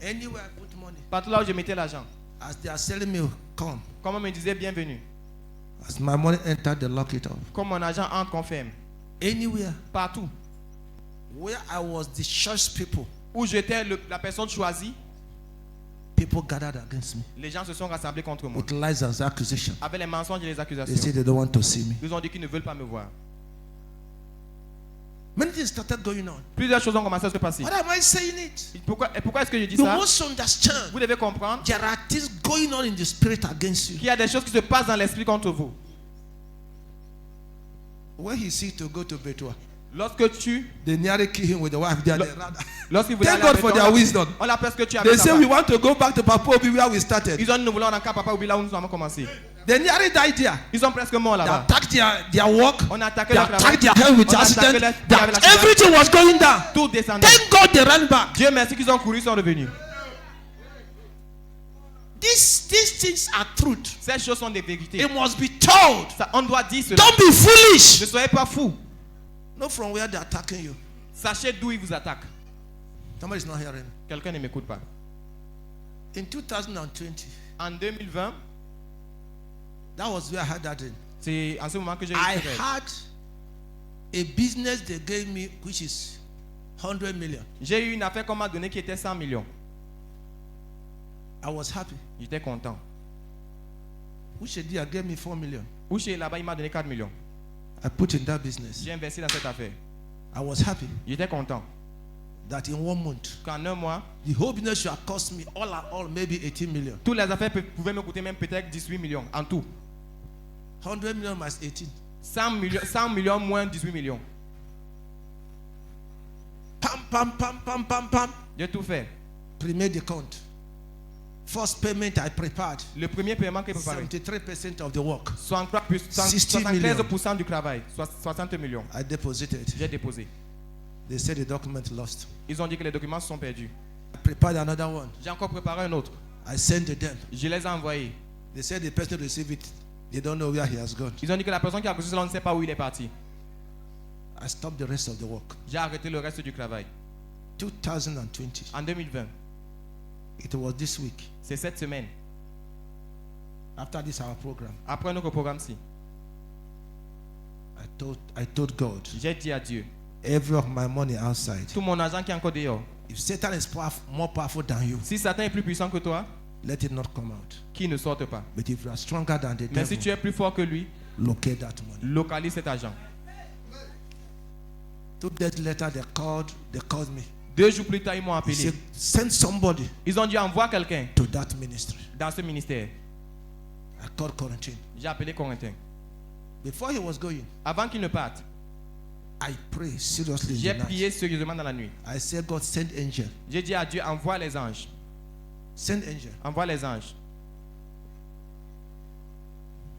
Anywhere I put money, Partout là où je mettais l'argent, as they are selling me, come. comme on me disait bienvenue. As my money entered, they lock it up. Comme mon argent entre, on ferme. Anywhere Partout where I was the church people, où j'étais la personne choisie, people gathered against me les gens se sont rassemblés contre moi. with lies and accusations. Avec les mensonges et les They accusations. say they don't want to see me. Ils ont dit qu'ils ne veulent pas me voir. Many things started going on. Plusieurs choses ont commencé à se passer. Why am I saying it? Et pourquoi est-ce que je dis You ça? must understand Vous devez comprendre there are things going on in the spirit against you. qu'il y a des choses qui se passent dans l'esprit contre vous. When he sees to go to Betua, Lorsque tu, they nearly kill him with the wife. They are Lo- there, rather. lorsqu'il voulait Thank aller à God for Béthune, their wisdom. on l'a presque tué They avec say sa we femme. want to go back to Papua Obi where we started. Ils ont dit nous voulons encore Papa Obi là où nous avons commencé. They nearly died there. Ils sont presque morts They là-bas. attacked their work. On a attaqué They leur travail. attacked their health with On a accident. attaqué leur- That avec l'accident. everything was going down. Tout descendait. Thank God they ran back. Dieu merci qu'ils ont couru, ils sont revenus. These things are truth. Ces choses sont des vérités. It must be told. Ça, on doit dire cela. Don't be Ne foolish. soyez pas fous. Know from where they're attacking you. Sachez d'où ils vous attaquent. Somebody's not hearing. Quelqu'un ne m'écoute pas. In 2020, En 2020, that was where I had that dream. c'est en ce moment que j'ai eu I ce rêve. had a business they gave me which is 100 million. J'ai eu une affaire qu'on m'a donnée qui était 100 millions. I was happy. J'étais content. Ushedia gave me 4 million. Ouché là-bas, il m'a donné 4 millions. I put in that business. J'ai investi dans cette affaire. I was happy J'étais content. that in 1 month, Qu'en un mois, the whole business should have cost me all maybe 18 million. toutes les affaires pouvaient me coûter même peut-être 18 millions en tout. 100 million minus 18. 100 millions moins 18 millions. Pam, pam, pam, pam, pam, pam. J'ai tout fait. Premier the count. First payment I prepared. Le premier paiement que j'ai préparé, 73% of the work 73% du travail, 60 millions. I deposited. J'ai déposé. They said the document lost. Ils ont dit que les documents sont perdus. I prepared another one. J'ai encore préparé un autre. I sent to them. Je les ai envoyés. They said the person received it. They don't know where he has gone. Ils ont dit que la personne qui a reçu cela, on ne sait pas où il est parti. I stopped the rest of the work. J'ai arrêté le reste du travail. 2020. En 2020, It was this week. c'est cette semaine, After this our program, après notre programme-ci, I told God, j'ai dit à Dieu, every of my money outside. tout mon argent qui est encore dehors, If Satan is more powerful than you, si Satan est plus puissant que toi, let it not come out. qu'il ne sorte pas. But if you are stronger than the Mais si devil, tu es plus fort que lui, locate that money. localise cet argent. 2 days later, they called me. 2 jours plus tard, ils m'ont They appelé. said, send somebody Ils ont dit envoie quelqu'un to that ministry. dans ce ministère. I called Corentin. J'ai appelé Corentin. Before he was going, Avant qu'il ne parte, I pray seriously in J'ai the night. prié sérieusement dans la nuit. I said, God, send angel. J'ai dit à Dieu, envoie les anges. Send angel. Envoie les anges.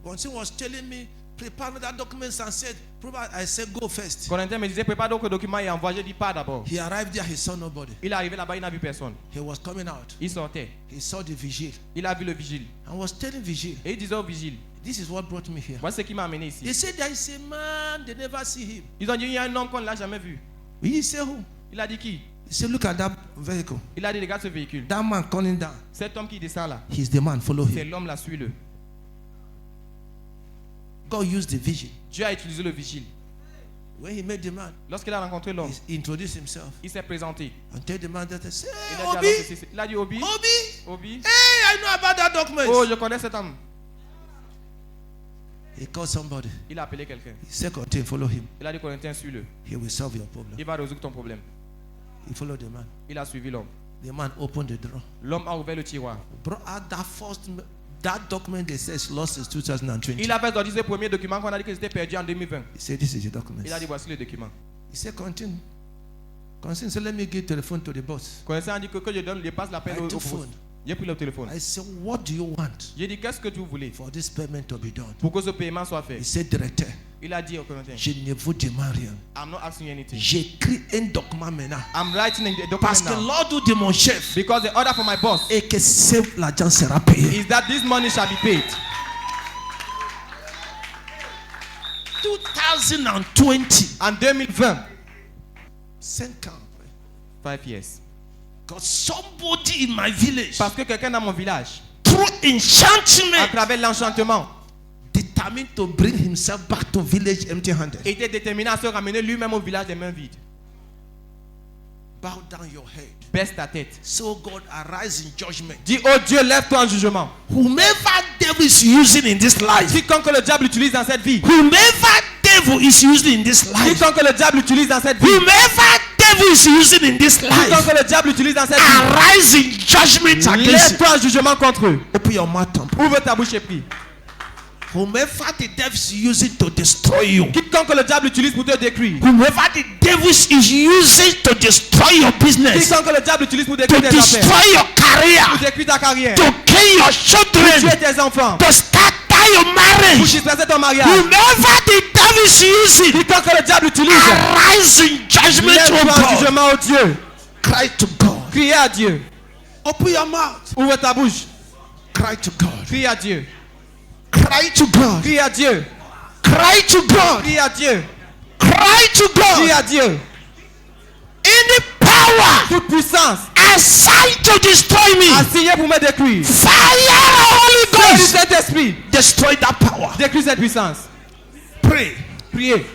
Once he was telling me, prepare that documents and said, I said, go first. Corentin me disait, prépare donc le document et envoie. J'ai dit, pas d'abord. He arrived there, he saw nobody. Il est arrivé là-bas, il n'a vu personne. He was coming out. Il sortait. He saw the vigil. Il a vu le vigile. I was telling vigil, Et il disait au vigile, this is what brought me here. voici ce qui m'a amené ici. They said there is a man, they never see him. Ils ont dit, il y a un homme qu'on ne l'a jamais vu. He said, who? Il a dit qui? He said, look at that vehicle. Il a dit, regarde ce véhicule. That man coming down. Cet homme qui descend là, He's the man, follow c'est him. l'homme là, suis-le. God used the vigil. Dieu a utilisé le vigile. When he met the man, Lorsqu'il a rencontré l'homme, he introduced himself. il s'est présenté. And tell the man that I say, Il hey, a dit, Obi, alors, il a dit, Obi, Obi, Obi. hey, I know about that document. Oh, je connais cet homme. He called somebody. Il a appelé quelqu'un. He said, continue, follow him. Il a dit, Corentin, suis-le. He will solve your problem. Il va résoudre ton problème. He followed the man. Il a suivi l'homme. The man opened the drawer. L'homme a ouvert le tiroir. Brought out that document they said is lost since 2020. Il a fait sortir ce premier document qu'on a dit que c'était perdu en 2020. He said, this is the document. Il a dit, voici le document. He said, continue. Continue. So let me give telephone to the boss. Corentin a dit que je donne, je passe l'appel I au took boss. phone. J'ai pris le téléphone. I said, what do you want J'ai dit, qu'est-ce que tu voulais for this payment to be done? pour que ce paiement soit fait? He said, directeur, Il a dit au Corentin, je ne vous demande rien. I'm not asking you anything. J'écris un document maintenant. I'm writing a document Parce que now. l'ordre de mon chef Because the order from my boss est que l'argent sera payé. is that this money shall be paid. 2020. En 2020, 5 ans. 5 years. Because somebody in my village, Parce que quelqu'un dans mon village, through à enchantment, travers l'enchantement, determined to bring himself back to village empty-handed. était déterminé à se ramener lui-même au village des mains vides. Bow down your head. Baisse ta tête. So God arise in judgment. Dis, oh Dieu, lève-toi en jugement. Whomever devil is using in this life, Quiconque le diable utilise dans cette vie, whomever devil is using in this life, quiconque le diable utilise dans cette vie, whomever devil is using in this life, quiconque le diable utilise dans cette vie, arise in judgment against it. lève-toi en jugement contre eux. Open your mouth and pray. Ouvre ta bouche et prie. Whomever the devil is using to destroy you, Quiconque le diable utilise pour te détruire, whomever the devil is using to destroy your business, quiconque le diable utilise pour to détruire tes affaires, destroy your pour career, détruire ta carrière, to kill your pour children, tuer tes enfants, to scatter your pour marriage, disperser ton mariage, whomever the devil is using, quiconque le diable utilise, arise in judgment, lève-toi oh en God. jugement au Dieu. Cry to God. Crie à Dieu. Open your mouth. Ouvre ta bouche. Cry to God. Crie à Dieu. Cry to God. Crie à Dieu. Cry to God. Crie à Dieu. Cry to Crie God. à Dieu. Any power Toute puissance assigned to destroy me, assignée pour me détruire. fire, Holy Fais du Ghost, Saint-Esprit. destroy that power. Détruis cette puissance. Pray. Priez.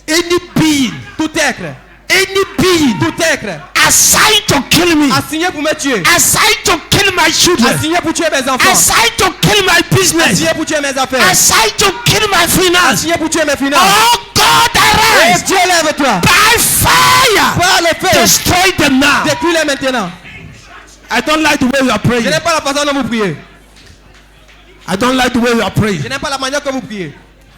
Any being, Tout être. any being Tout être. assigned to kill me, Assigné pour me tuer. assigned to kill my children, Assigné pour tuer mes enfants. assigned to kill my business, Assigné pour tuer mes affaires. assigned to kill my finance. Assigné pour tuer mes finances. Oh God, Oh arise Dieu, lève-toi. by fire. Par le feu. Destroy them now. Détruis-les maintenant. I don't like the way you are Je praying. n'aime pas la façon dont vous priez. I don't like the way you are praying. Je n'aime pas la manière que vous priez.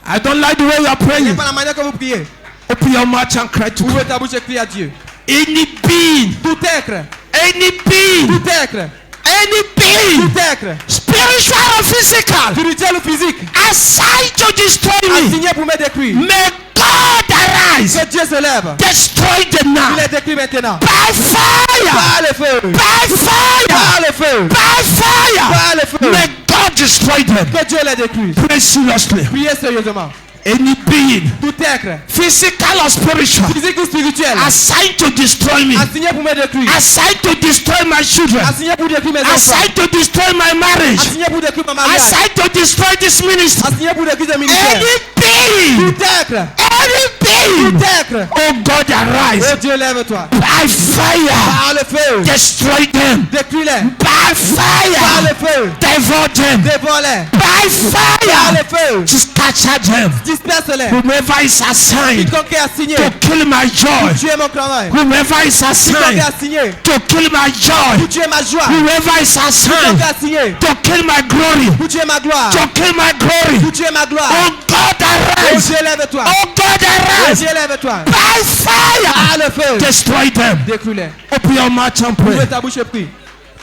I don't like the way you are Je praying. n'aime pas la manière que vous priez. Open your mouth and cry to Ouvre God. ta bouche et crie à Dieu. Any being, Tout être. any being, Tout être. any being, Tout être. spiritual or physical, Spirituel ou physique. assigned to destroy me, Assigné pour me détruire. may God arise. Que Dieu se lève. Destroy them Il now. les détruit maintenant. By fire, Par le feu. by fire, Par le feu. by fire. Par le feu. May God destroy them. Que Dieu les détruise. Pray seriously. Priez sérieusement. Any being, Tout être. physical or spiritual, Physique ou spirituel. assigned to destroy me, Assigné pour me détruire. assigned to destroy my children, Assigné pour détruire mes enfants. assigned to destroy my marriage, Assigné pour détruire mon mariage. assigned to destroy this ministry. Assigné pour détruire ce ministère. Any being, Tout être. any being, Tout être. oh God, arise Oh Dieu, lève-toi. by fire, Par le feu. destroy them Détruis-les. by Par fire, le feu. devour them Dévore-les. by Par le fire, feu. scatter them. Disperse-les. Whomever is assigned Quiconque est assigné. to kill my joy, Tuer mon travail. whomever is Quiconque assigned est assigné. to kill my joy, Pour tuer ma joie. whoever is assigned Quiconque est assigné. to kill my glory, Pour tuer ma gloire. to kill my glory, Pour tuer ma gloire. oh God Oh arise, Dieu, lève-toi. oh God Oh arise. Lève-toi. By fire. Ah, le feu. Destroy them. Détruis-les. Open your mouth and Ouvre pray. ta bouche et prie.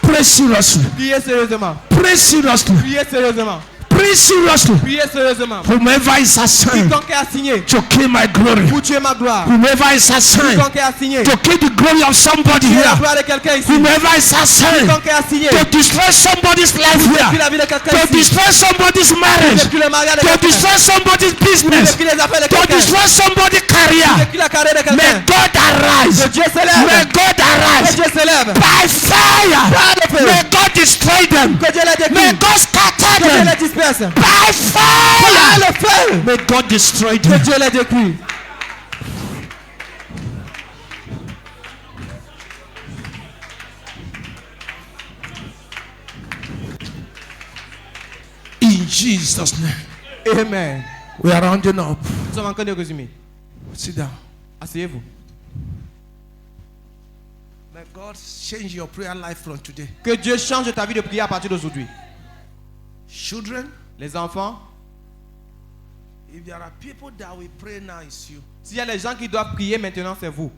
Pray seriously. Priez sérieusement. Pray seriously. Priez sérieusement. Pray seriously. Priez sérieusement. Whomever is assigned Quiconque est assigné to kill my glory. pour tuer ma gloire. Whomever is assigned Quiconque est assigné to kill the glory of somebody pour la here. gloire de quelqu'un ici. Whomever is assigned Quiconque est assigné to destroy somebody's life pour here. la vie de quelqu'un To ici. destroy somebody's marriage. Depuis le mariage de To quelqu'un. destroy somebody's business. Depuis les affaires de To quelqu'un. destroy somebody's career. Depuis la carrière de May quelqu'un. God arise. Que Dieu se May lève. God Que arise. Dieu se lève. By fire. Par le feu. May God destroy them. Que Dieu les May détruise. God scatter Que Dieu les them. disperse. By Par fire. le feu. May God destroy Que them. Dieu les détruise. In Jesus' name. Amen. We are rounding up. Nous sommes en train de résumer. Sit down. Asseyez-vous. May God change your prayer life from today. Que Dieu change ta vie de prière à partir d'aujourd'hui. Children, Les enfants, if there are people that will pray now, it's you. s'il y a les gens qui doivent prier maintenant, c'est vous.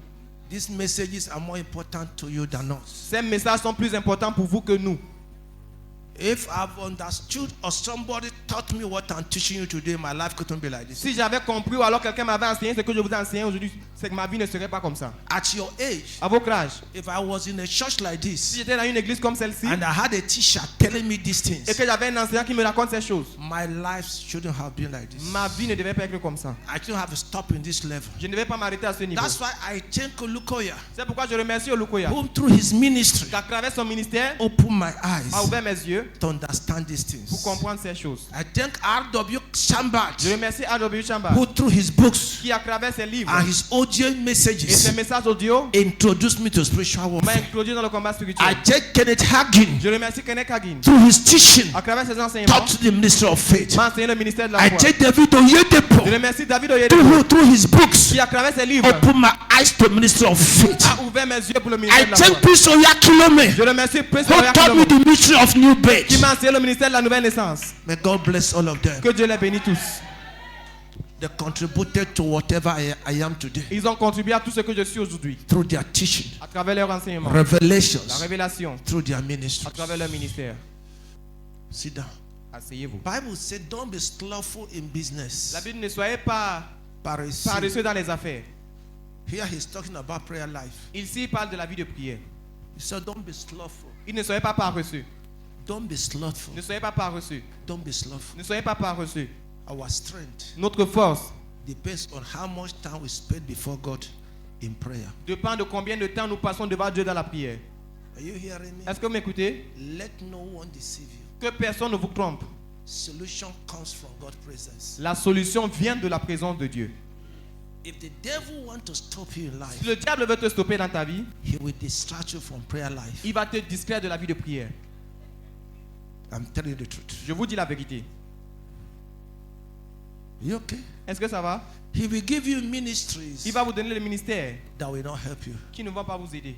These messages are more important to you than us. Ces messages sont plus importants pour vous que nous. If I've understood or somebody taught me what I'm teaching you today, my life couldn't be like this. Si j'avais compris ou alors quelqu'un m'avait enseigné ce que je vous ai enseigné aujourd'hui, c'est que ma vie ne serait pas comme ça. At your age, À votre âge, if I was in a church like si this j'étais dans une église comme celle-ci and I had a teacher telling me these et things, que j'avais un enseignant qui me raconte ces choses, my life shouldn't have been like this. ma vie ne devait pas être comme ça. I shouldn't have stopped in this level. Je ne vais pas m'arrêter à ce niveau. That's why I thank Olukoya, C'est pourquoi je remercie Olukoya who through his ministry qu'à travers son ministère opened my a eyes ouvert mes yeux to understand these pour things. comprendre ces choses. I thank R.W. Chambard, Je remercie A.W. Chamba who through his books qui à travers ses livres and his audio et ses messages messages audio introduced me to spiritual m'a warfare. introduit dans le combat I spirituel. thank Kenneth Hagin, Je remercie Kenneth Hagin through his teaching, à travers ses enseignements taught the ministry of faith. m'a enseigné le ministère de la I foi. thank David Oyedepo, Je remercie David Oyedepo through his books, qui à travers ses livres opened my eyes to ministry of faith. a ouvert mes yeux pour le I ministère de la thank foi. Prince Oyakilome, Je remercie Prince who taught me Oyakhilome the mystery of new birth. qui m'a enseigné le ministère de la nouvelle naissance. May God bless all of them. Que Dieu les bénisse tous. They contributed to whatever I am today Ils ont contribué à tout ce que je suis aujourd'hui through their teaching, à travers leur enseignement, la revelations, révélation, through their ministry. à travers leur ministère. Sit down. Asseyez-vous. Bible said, "Don't be slothful in business." La Bible ne soyez pas Paresseux. paresseux dans les affaires. Here he's talking about prayer life. Ici, il parle de la vie de prière. He said, "Don't be slothful. Il ne soyez pas paresseux. Don't be slothful. Ne soyez pas paresseux. Don't be slothful." Ne soyez pas paresseux. Our strength Notre force depends on how much time we spend before God in prayer. dépend de combien de temps nous passons devant Dieu dans la prière. Are you hearing me? Est-ce que vous m'écoutez? Let no one deceive you. Que personne ne vous trompe. Solution comes from God's presence. La solution vient de la présence de Dieu. If the devil wants to stop you in Si life, le diable veut te stopper dans ta vie, he will distract you from prayer life. il va te distraire de la vie de prière. I'm telling you the truth. Je vous dis la vérité. You okay? Est-ce que ça va? He will give you ministries Il va vous donner le ministère that will not help you. qui ne va pas vous aider.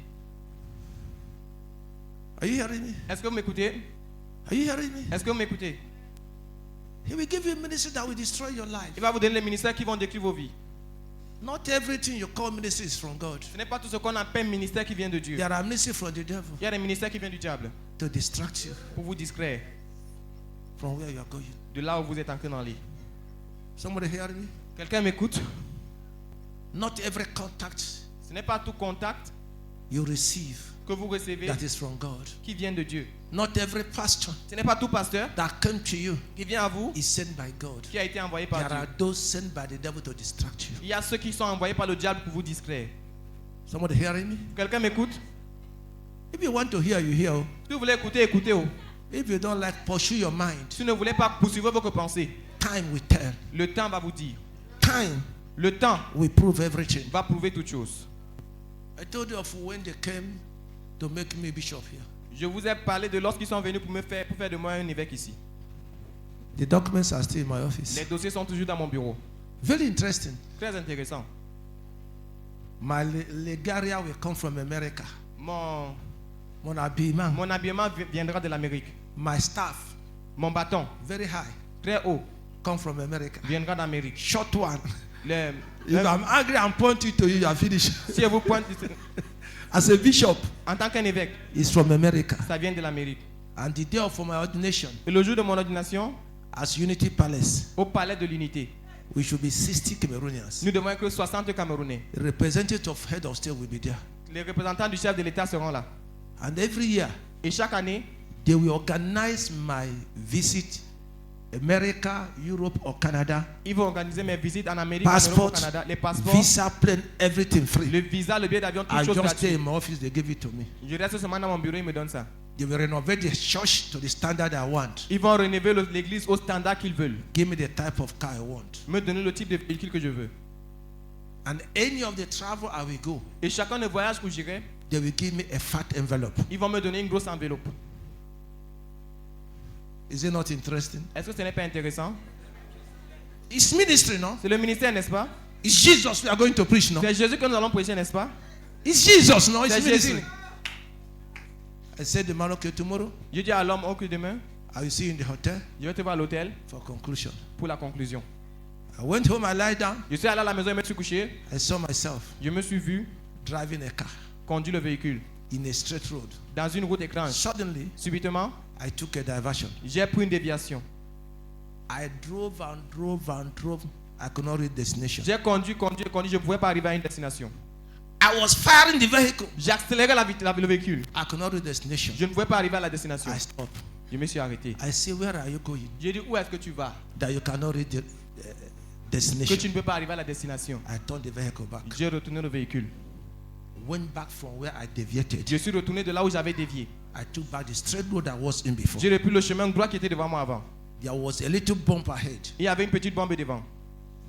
Are you hearing me? Est-ce que vous m'écoutez? Are you hearing me? Est-ce que vous m'écoutez? He will give you ministry that will destroy your life. Il va vous donner les ministères qui vont détruire vos vies. Not everything you call ministry is from God. Ce n'est pas tout ce qu'on appelle ministère qui vient de Dieu. There are ministries from the devil Il y a des ministères qui viennent du diable to distract you pour vous distraire from where you are going. de là où vous êtes en train d'aller. Somebody hearing me? Quelqu'un m'écoute? Not every contact Ce n'est pas tout contact you receive que vous recevez that is from God. qui vient de Dieu. Not every pastor Ce n'est pas tout pasteur that came to you qui vient à vous is sent by God. qui a été envoyé par There are Dieu. those sent by the devil to distract you. Il y a ceux qui sont envoyés par le diable pour vous distraire. Somebody hearing me? Quelqu'un m'écoute? If you want to hear, you hear. Si vous voulez écouter, écoutez. Oh. If you don't like, pursue your mind. Si vous ne voulez pas poursuivre votre pensée, Time will tell. le temps va vous dire. Time Le temps will prove everything. va prouver toutes choses. I told you of when they came to make me bishop here. Je vous ai parlé de lorsqu'ils sont venus pour faire de moi un évêque ici. The documents are still in my Les office. dossiers sont toujours dans mon bureau. Very interesting. Très intéressant. My legaria will come from America. Mon Mon habillement viendra de l'Amérique. my staff, Mon bâton, very high, très haut, come from America. viendra d'Amérique. Short one If I'm angry and point it to you, you are finished. Si je vous pointe, As a bishop, en tant qu'un évêque, it's from America. ça vient de l'Amérique. And the day of my ordination, Et le jour de mon ordination, as Unity Palace, au palais de l'unité, we should be 60 Cameroonians. nous devons être 60 Camerounais. The representative of head of state will be there. Les représentants du chef de l'État seront là. And every year, Et chaque année, they will organize my visit America, Europe or Canada. ils vont organiser mes visites en Amérique, en Passport, Europe, au Canada, les passeports, visa, plane, everything free. le visa, le billet d'avion, toutes I choses just stay gratuites. in my office, they give it to me. Je reste seulement dans mon bureau, ils me donnent ça. They will renovate the church to the standard I want. Ils vont rénover l'église au standard qu'ils veulent. Give me the type of car I want. Me donner le type de véhicule que je veux. And any of the travel I will go, Et chacun des voyages où j'irai, they will give me a fat envelope. ils vont me donner une grosse enveloppe. Is it not interesting? Est-ce que ce n'est pas intéressant? It's ministry, no? C'est le ministère, n'est-ce pas? It's Jesus we are going to preach, no? C'est Jésus que nous allons prêcher, n'est-ce pas? It's Jesus, no? It's C'est ministry. Jésus. I said the man, okay, tomorrow Je dis à l'homme, ok, demain, I will see you in the hotel je vais te voir à l'hôtel for conclusion. pour la conclusion. I went home, I lied down. Je suis allé à la maison et me suis couché. I saw myself Je me suis vu driving a car conduire le véhicule in a straight road. dans une route écrange. Suddenly, Subitement, I took a diversion. j'ai pris une déviation. I drove and drove and drove. I could not reach destination. J'ai conduit. Je ne pouvais pas arriver à une destination. I was firing the vehicle. J'ai accéléré le véhicule. I could not reach destination. Je ne pouvais pas arriver à la destination. I stopped. Je me suis arrêté. I say, where are you going? J'ai dit, où est-ce que tu vas? That you cannot reach the Que destination. tu ne peux pas arriver à la destination. I turned the vehicle back. J'ai retourné le véhicule. Went back from where I deviated. Je suis retourné de là où j'avais dévié. I took back the straight road I was in before. J'ai repris le chemin droit qui était devant moi avant. There was a little bump ahead. Il y avait une petite bombe devant.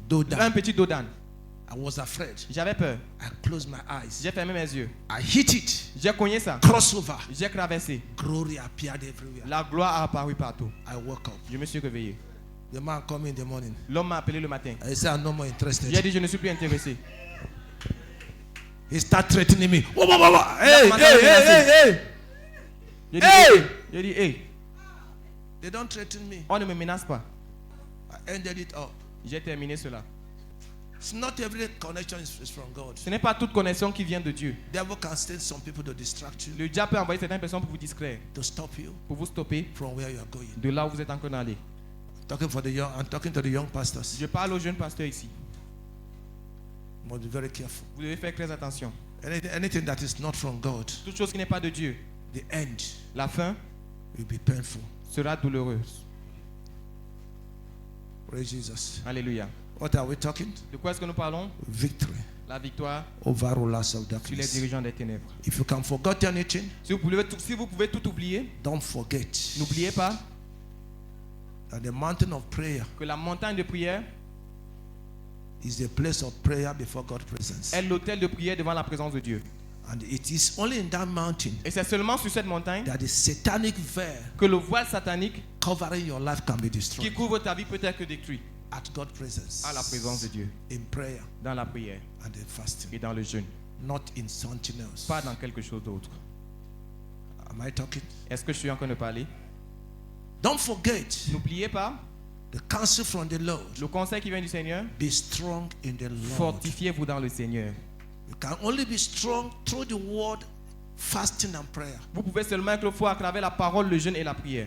Dodan. Un petit dodan. I was afraid. J'avais peur. I closed my eyes. J'ai fermé mes yeux. I hit it. J'ai cogné ça. Crossover. J'ai traversé. Glory appeared everywhere. La gloire a apparu partout. I woke up. Je me suis réveillé. The man called me in the morning. L'homme m'a appelé le matin. I said, I'm no more interested. J'ai dit, je ne suis plus intéressé. He started threatening me. Whoa, whoa, whoa, whoa. Hey, commencé hey, à me hey, menacer. hey, hey. J'ai dit, Hey! J'ai dit, hey, They don't threaten me. on ne me menace pas. I ended it up. J'ai terminé cela. It's not every connection is from God. Ce n'est pas toute connexion qui vient de Dieu. Devil can send some people to distract you, Le diable peut envoyer certaines personnes pour vous distraire, to stop you pour vous stopper from where you are going. de là où vous êtes en train d'aller. I'm talking to the young pastors. Je parle aux jeunes pasteurs ici. You must be very careful. Vous devez faire très attention. Anything that is not from God, Toute chose qui n'est pas de Dieu, the end la fin will be painful. sera douloureuse. Praise Jesus. Alléluia. What are we talking? De quoi est-ce que nous parlons? Victory La victoire over rulers of sur les darkness. dirigeants des ténèbres. If you can forget anything, Si vous pouvez tout oublier, don't forget n'oubliez pas that the mountain of prayer que la montagne de prière is the place of prayer before God's presence. est l'autel de prière devant la présence de Dieu. And it is only in that mountain Et c'est seulement sur cette montagne that the satanic veil que le voile satanique covering your life can be qui destroyed. couvre ta vie peut être détruit At God's presence. à la présence de Dieu, In prayer dans la prière and in fasting. et dans le jeûne, Not in something else. pas dans quelque chose d'autre. Am I talking? Est-ce que je suis en train de parler? Don't forget N'oubliez pas the counsel from the Lord. le conseil qui vient du Seigneur. Be strong in the Lord. Fortifiez-vous dans le Seigneur. You can only be strong through the word, fasting and prayer. Vous pouvez seulement être fort à travers la parole, le jeûne et la prière.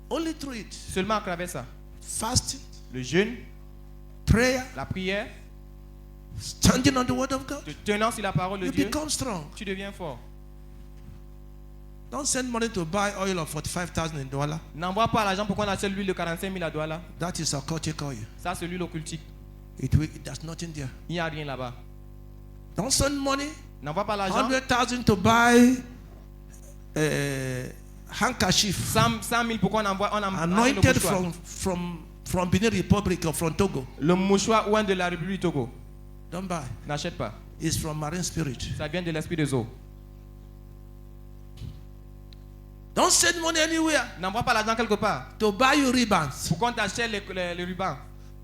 Only through it. Seulement à travers ça. Fasting, Le jeûne, prayer, la prière, standing on the word of God. te tenant sur la parole de You Dieu, become strong. tu deviens fort. Don't send money to buy oil of $45,000. N'envoie pas l'argent pour qu'on achète l'huile de 45 000 $. That is occultic oil. Ça, c'est l'huile occultique. There's nothing there. Il n'y a rien là-bas. Don't send money, N'envoie pas l'argent. 100,000 to buy handkerchief 100 000 pour qu'on envoie anointed le mouchoir. from Benin Republic or from Togo. Le mouchoir ou un de la République du Togo. Don't buy. N'achète pas. It's from marine spirit. Ça vient de l'esprit des eaux. Don't send money anywhere N'envoie pas l'argent quelque part to buy you ribbons, pour qu'on t'achète les rubans,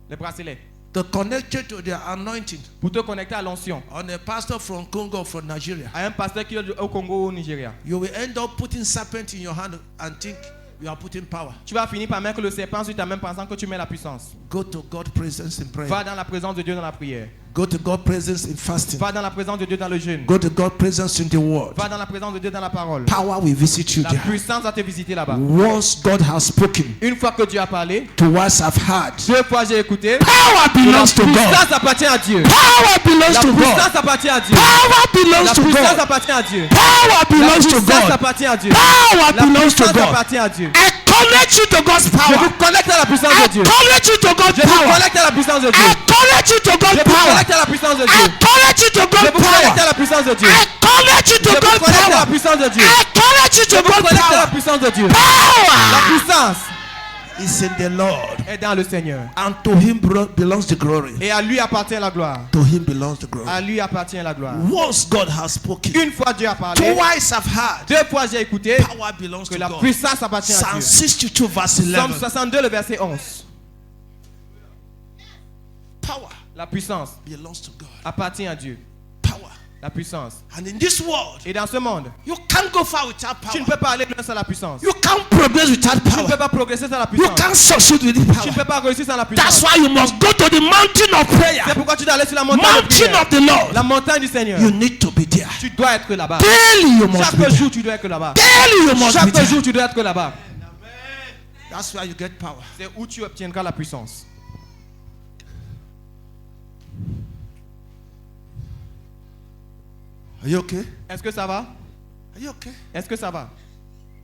les bracelets, to connect you to their anointing. pour te connecter à l'onction. On a pastor from Congo or from Nigeria. À un pasteur qui est au Congo ou au Nigeria. You will end up putting serpent in your hand and think You are putting power. Tu vas finir par mettre le serpent sur ta main pensant que tu mets la puissance. Go to God's presence in prayer. Va dans la présence de Dieu dans la prière. Go to God's presence in fasting. Va dans la présence de Dieu dans le jeûne. Go to God's presence in the word. Va dans la présence de Dieu dans la parole. Power will visit you La there. puissance va te visiter là-bas. Once God has spoken, Une fois que Dieu a parlé, twice I've heard. 2 fois j'ai écouté. Power La belongs to God. puissance appartient à Dieu. Power belongs La to God. puissance appartient à Dieu. Power belongs La to puissance God. appartient à Dieu. Power La belongs to puissance God. appartient à Dieu. Power La belongs to puissance God. appartient à Dieu. I connect you to God's Je power. vous connecte à la puissance I de Dieu. connect you to God's Je vous power. connecte à la puissance de Dieu. I connect you to Je God's vous power. connecte à la puissance de I Dieu. connect you to Je God's vous connecte à power. la puissance de Dieu. I connect you Je to vous God's connecte à la power. puissance de Dieu. I connect you Je to vous God's connecte à la power. puissance de Dieu. La Power puissance is in the Lord, est dans le Seigneur. and to Him belongs the glory. Et à lui appartient la gloire. To Him belongs the glory. À lui appartient la gloire. Once God has spoken, Une fois Dieu a parlé. twice I've heard. 2 fois j'ai écouté. Power belongs Que to la God. puissance appartient à Psalm Dieu. 62 verse Psalm 11. 62, le verset 11. Power La puissance belongs to God. appartient à Dieu. Power. La puissance. And in this world, Et dans ce monde, you can't go far without tu ne power. peux pas aller loin sans la puissance. You can't progress without Tu ne peux power. pas progresser sans la You puissance. can't succeed without Tu ne power. peux pas réussir sans la That's puissance. why you must go to the mountain of C'est prayer. pourquoi tu dois aller sur la montagne de Mountain prière. of the Lord. La montagne du Seigneur. You need to be there. Tu dois être là-bas. Daily you must be Chaque there. jour, tu dois être là-bas. Daily you must be Chaque there. jour, tu dois être là-bas. That's why you get power. C'est où tu obtiendras la puissance. Are you okay? Est-ce que ça va? Are you okay? Est-ce que ça va?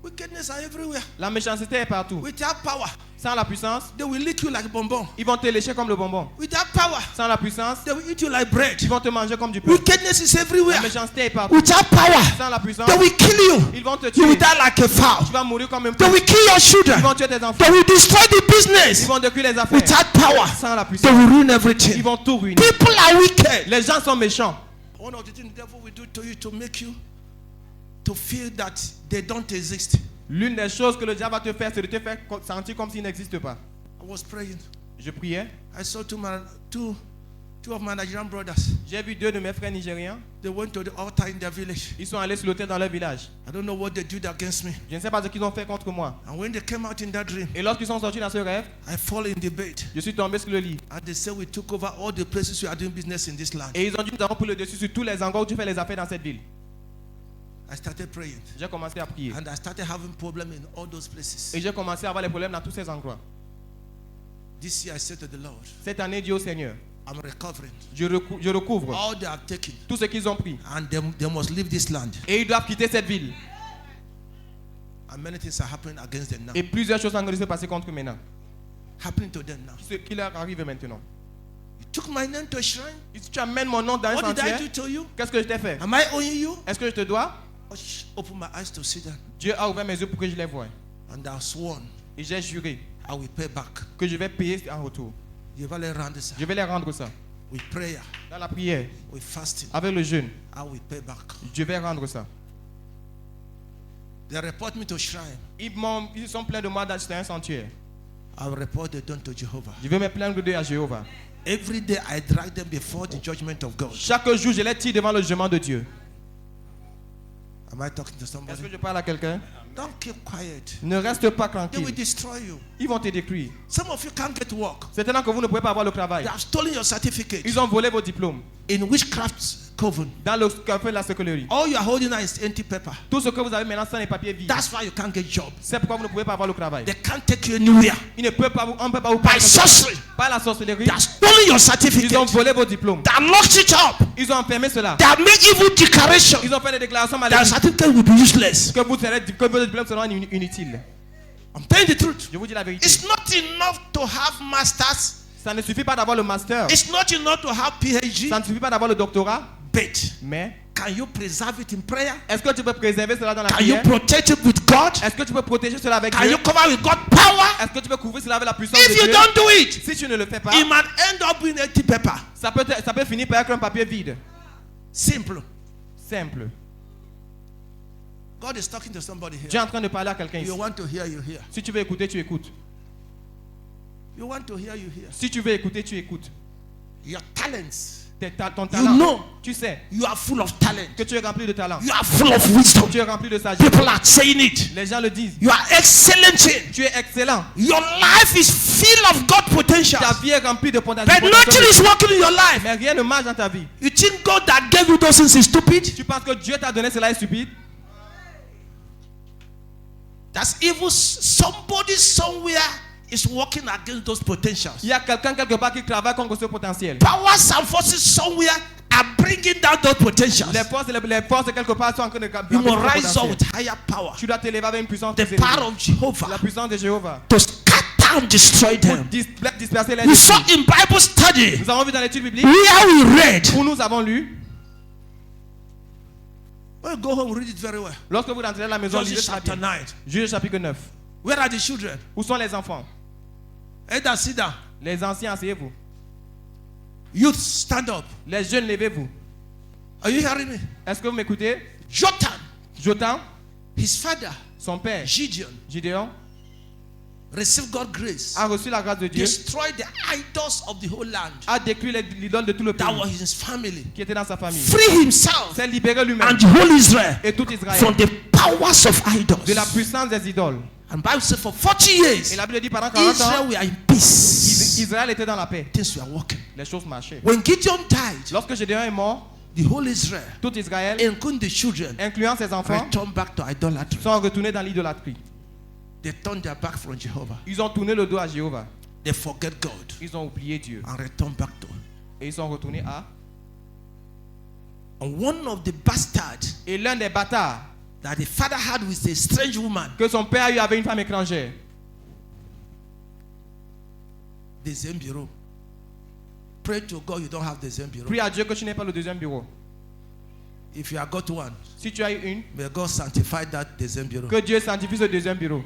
Wickedness are everywhere. La méchanceté est partout. Without power, Sans la puissance, they will lick you like bonbon. ils vont te lécher comme le bonbon. Without power, Sans la puissance, they will eat you like bread. ils vont te manger comme du pain. Wickedness is everywhere. La méchanceté est partout. Without power, Sans la puissance, they will kill you. ils vont te You will tuer. die like a fowl. Tu vas mourir comme un They poulet. will kill your Ils children. vont tuer tes enfants. They will destroy the Ils business. vont détruire les affaires. Without power, Sans la they puissance, will ruin ils everything. vont tout ruiner. People are wicked. Les gens sont méchants. One of the things the devil will do to you to make you to feel that they don't exist. L'une des choses que le diable va te faire, c'est de te faire sentir comme s'il n'existe pas. I was praying. Je priais. I saw two of my Nigerian brothers. J'ai vu 2 de mes frères nigériens. They went to the altar in their village. Ils sont allés sur l'autel dans leur village. I don't know what they did against me. Je ne sais pas ce qu'ils ont fait contre moi. And when they came out in that dream, Et lorsqu'ils sont sortis dans ce rêve, I fall in the bed. je suis tombé sur le lit. And they said we took over all the places we are doing business in this land. Et ils ont dit, nous avons pris le dessus sur tous les endroits où tu fais les affaires dans cette ville. I started praying. J'ai commencé à prier. And I started having problems in all those places. Et j'ai commencé à avoir les problèmes dans tous ces endroits. This year I said to the Lord, Cette année, Dieu au Seigneur, I'm recovering. je recouvre All they have taken. tout ce qu'ils ont pris. And they must leave this land. Et ils doivent quitter cette ville. And many things are happening against them now. Et plusieurs choses sont en train de se passer contre eux maintenant. Happening to them now. Ce qui leur arrive maintenant. You took my name to a shrine. Et si tu amènes mon nom dans un What did I sentier, do to you? qu'est-ce que je t'ai fait? Am I owing you? Est-ce que je te dois? Open my eyes to see them. Dieu a ouvert mes yeux pour que je les voie. And I sworn Et j'ai juré I will pay back. que je vais payer en retour. You will render ça. Je vais les rendre ça. With prayer, Dans la prière, with fasting, avec le jeûne, I will pay back. je vais rendre ça. They report me to shrine. Ils sont pleins de moi dans un sentier. I will report them to Jehovah. Je vais me plaindre d'eux à Jéhovah. Every day I drag them before the judgment of God. Chaque jour, je les tire devant le jugement de Dieu. Am I talking to Est-ce somebody? que je parle à quelqu'un? Don't keep quiet. Ne reste pas They will tranquille. destroy you. Ils vont te détruire. Some of you can't get work. Certainement que vous ne pouvez pas avoir le travail. They have stolen your certificate Ils ont volé vos diplômes. in witchcraft coven. Dans le café de la sécolorie. All you are holding now is empty paper. Tout ce que vous avez maintenant, ce sont les papiers vides. That's why you can't get job. C'est pourquoi vous ne pouvez pas avoir le travail. They can't take you anywhere. On ne peut pas vous By parler sorcery. par la sorcellerie. They have stolen your Ils ont certificate. volé vos diplômes. They have locked it up. Ils ont enfermé cela. They have made evil declaration. Ils ont fait des déclarations Their maléfiques. certificate will be useless. Que vos diplômes seront inutiles. I'm telling the truth. Je vous dis la vérité. It's not enough to have masters. Ça ne suffit pas d'avoir le master. It's not enough to have PhD. Ça ne suffit pas d'avoir le doctorat. But Mais can you preserve it in prayer? est-ce que tu peux préserver cela dans la Can you prière? protect it with God? Est-ce que tu peux protéger cela avec Can Dieu? you cover with God's power? Est-ce que tu peux couvrir cela avec la puissance If de you Dieu? don't do it, Si tu ne le fais pas, it might end up being empty paper. ça peut finir par être un papier vide. Simple. Simple. God is talking to somebody Dieu here. est en train de parler à quelqu'un ici. You want to hear, you hear. Si tu veux écouter, tu écoutes. You want to hear, you hear. Si tu veux écouter, tu écoutes. Your talents ton You talent. know Tu sais you are full of talent. que tu es rempli de talent. You are full of wisdom. Tu es rempli de sagesse. People are saying it. Les gens le disent. You are excellent in. Tu es excellent. Your life is full of God potential. Ta vie est remplie de potentiel. But nothing is working in your life. Mais rien ne marche dans ta vie. You think God that gave you those things is stupid? Tu penses que Dieu t'a donné cela est stupide? That's evil. Somebody somewhere is working against those potentials. Il y a quelqu'un quelque part qui travaille contre ce potentiel. Powers and forces somewhere are bringing down those potentials. Les forces quelque part sont en train de You gagner must ce rise up potentiel. with higher power. Tu dois t'élever avec une puissance The très power élevée. of Jehovah La puissance de Jéhovah. to scatter and destroy Pour them. disperser les We saw esprits. in Bible study Nous avons vu dans l'étude biblique where we read. où nous avons lu. Well, go home, read it very well. Lorsque vous entrez à la maison, lisez Judges très chapter bien. 9. Juge chapitre 9. Where are the children? Où sont les enfants? Either sit down. Les anciens, asseyez-vous. Youth, stand up. Les jeunes, levez-vous. Are you hearing me? Est-ce que vous m'écoutez? Jotham, Jotham, his father, son père, Gideon, Gideon, received God's grace. a reçu la grâce de Dieu, Destroyed the idols of the whole land. a détruit l'idole de tout le That pays was his family. qui était dans sa famille. Free himself S'est libéré lui-même and the whole Israel et tout Israël from the powers of idols. de la puissance des idoles. And Bible says for 40 years, Et la Bible dit pendant 40 Israel ans, were in peace. Israël était dans la paix. Things were working. Les choses marchaient. When Gideon died, Lorsque Gédéon est mort, the whole Israel, tout Israël, including the children, incluant ses enfants, returned back to idolatry. sont retournés dans l'idolâtrie. They turned their back from Jehovah. Ils ont tourné le dos à Jéhovah. They forget God Ils ont oublié Dieu. and returned back to him. Et ils sont retournés à... And one of the bastards Et l'un des bâtards that the father had with a strange woman, que son père a eu avec une femme étrangère, the same bureau. Pray to God you don't have the same bureau. prie à Dieu que tu n'aies pas le deuxième bureau. If you have got one, Si tu as eu une, may God sanctify that the same bureau. que Dieu sanctifie ce deuxième bureau.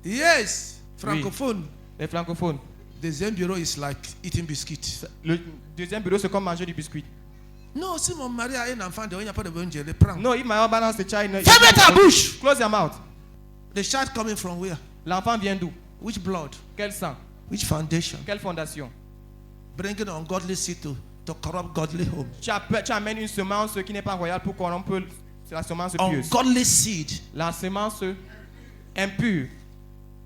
Yes, francophone. Les francophones. The same bureau is like eating biscuits. Le deuxième bureau, c'est comme manger du biscuit. No, si mon mari a un enfant, de on n'y a pas de bon Dieu, le prend. Non, il m'a balance the child. Fermez ta bouche. Close your mouth. The child coming from where? L'enfant vient d'où? Which blood? Quel sang? Which foundation? Quelle fondation? Bringing ungodly seed to corrupt godly home. Tu amènes une semence qui n'est pas royale pour corrompre la semence pieuse. Ungodly seed La semence impure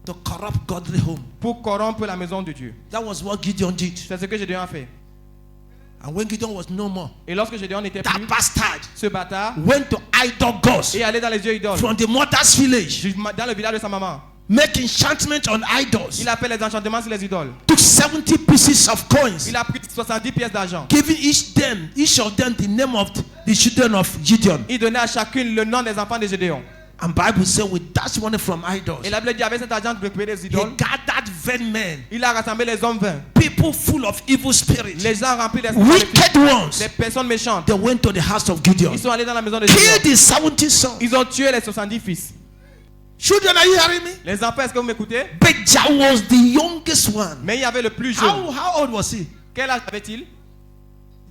to corrupt godly home. pour corrompre la maison de Dieu. That was what Gideon did. C'est ce que Gédéon a fait. And when Gideon was no more, Et lorsque Gédéon n'était that plus, bastard ce bâtard went to idol gods est allé dans les dieux idoles. from the mother's village, Dans le village de sa maman. make enchantment on idols. Il a fait les enchantements sur les idoles. Took 70 pieces of coins, Il a pris 70 pièces d'argent. giving each of them the name of the children of Gideon. Il donnait à chacune le nom des enfants de Gédéon. And Bible says with that money from idols, Et la Bible dit avec cet argent de récupérer des he idoles, gathered vain men, il a rassemblé les hommes vains. people full of evil spirits, Les gens remplis d'esprits wicked maléfiques, ones. les personnes méchantes. They went to the house of Gideon, Ils sont allés dans la maison de killed Gédéon. the 70 sons. Ils ont tué les 70 fils. Children, are you hearing me? Les enfants, est-ce que vous m'écoutez? Beja was the youngest one. Mais il y avait le plus jeune. How old was he? Quel âge avait-il?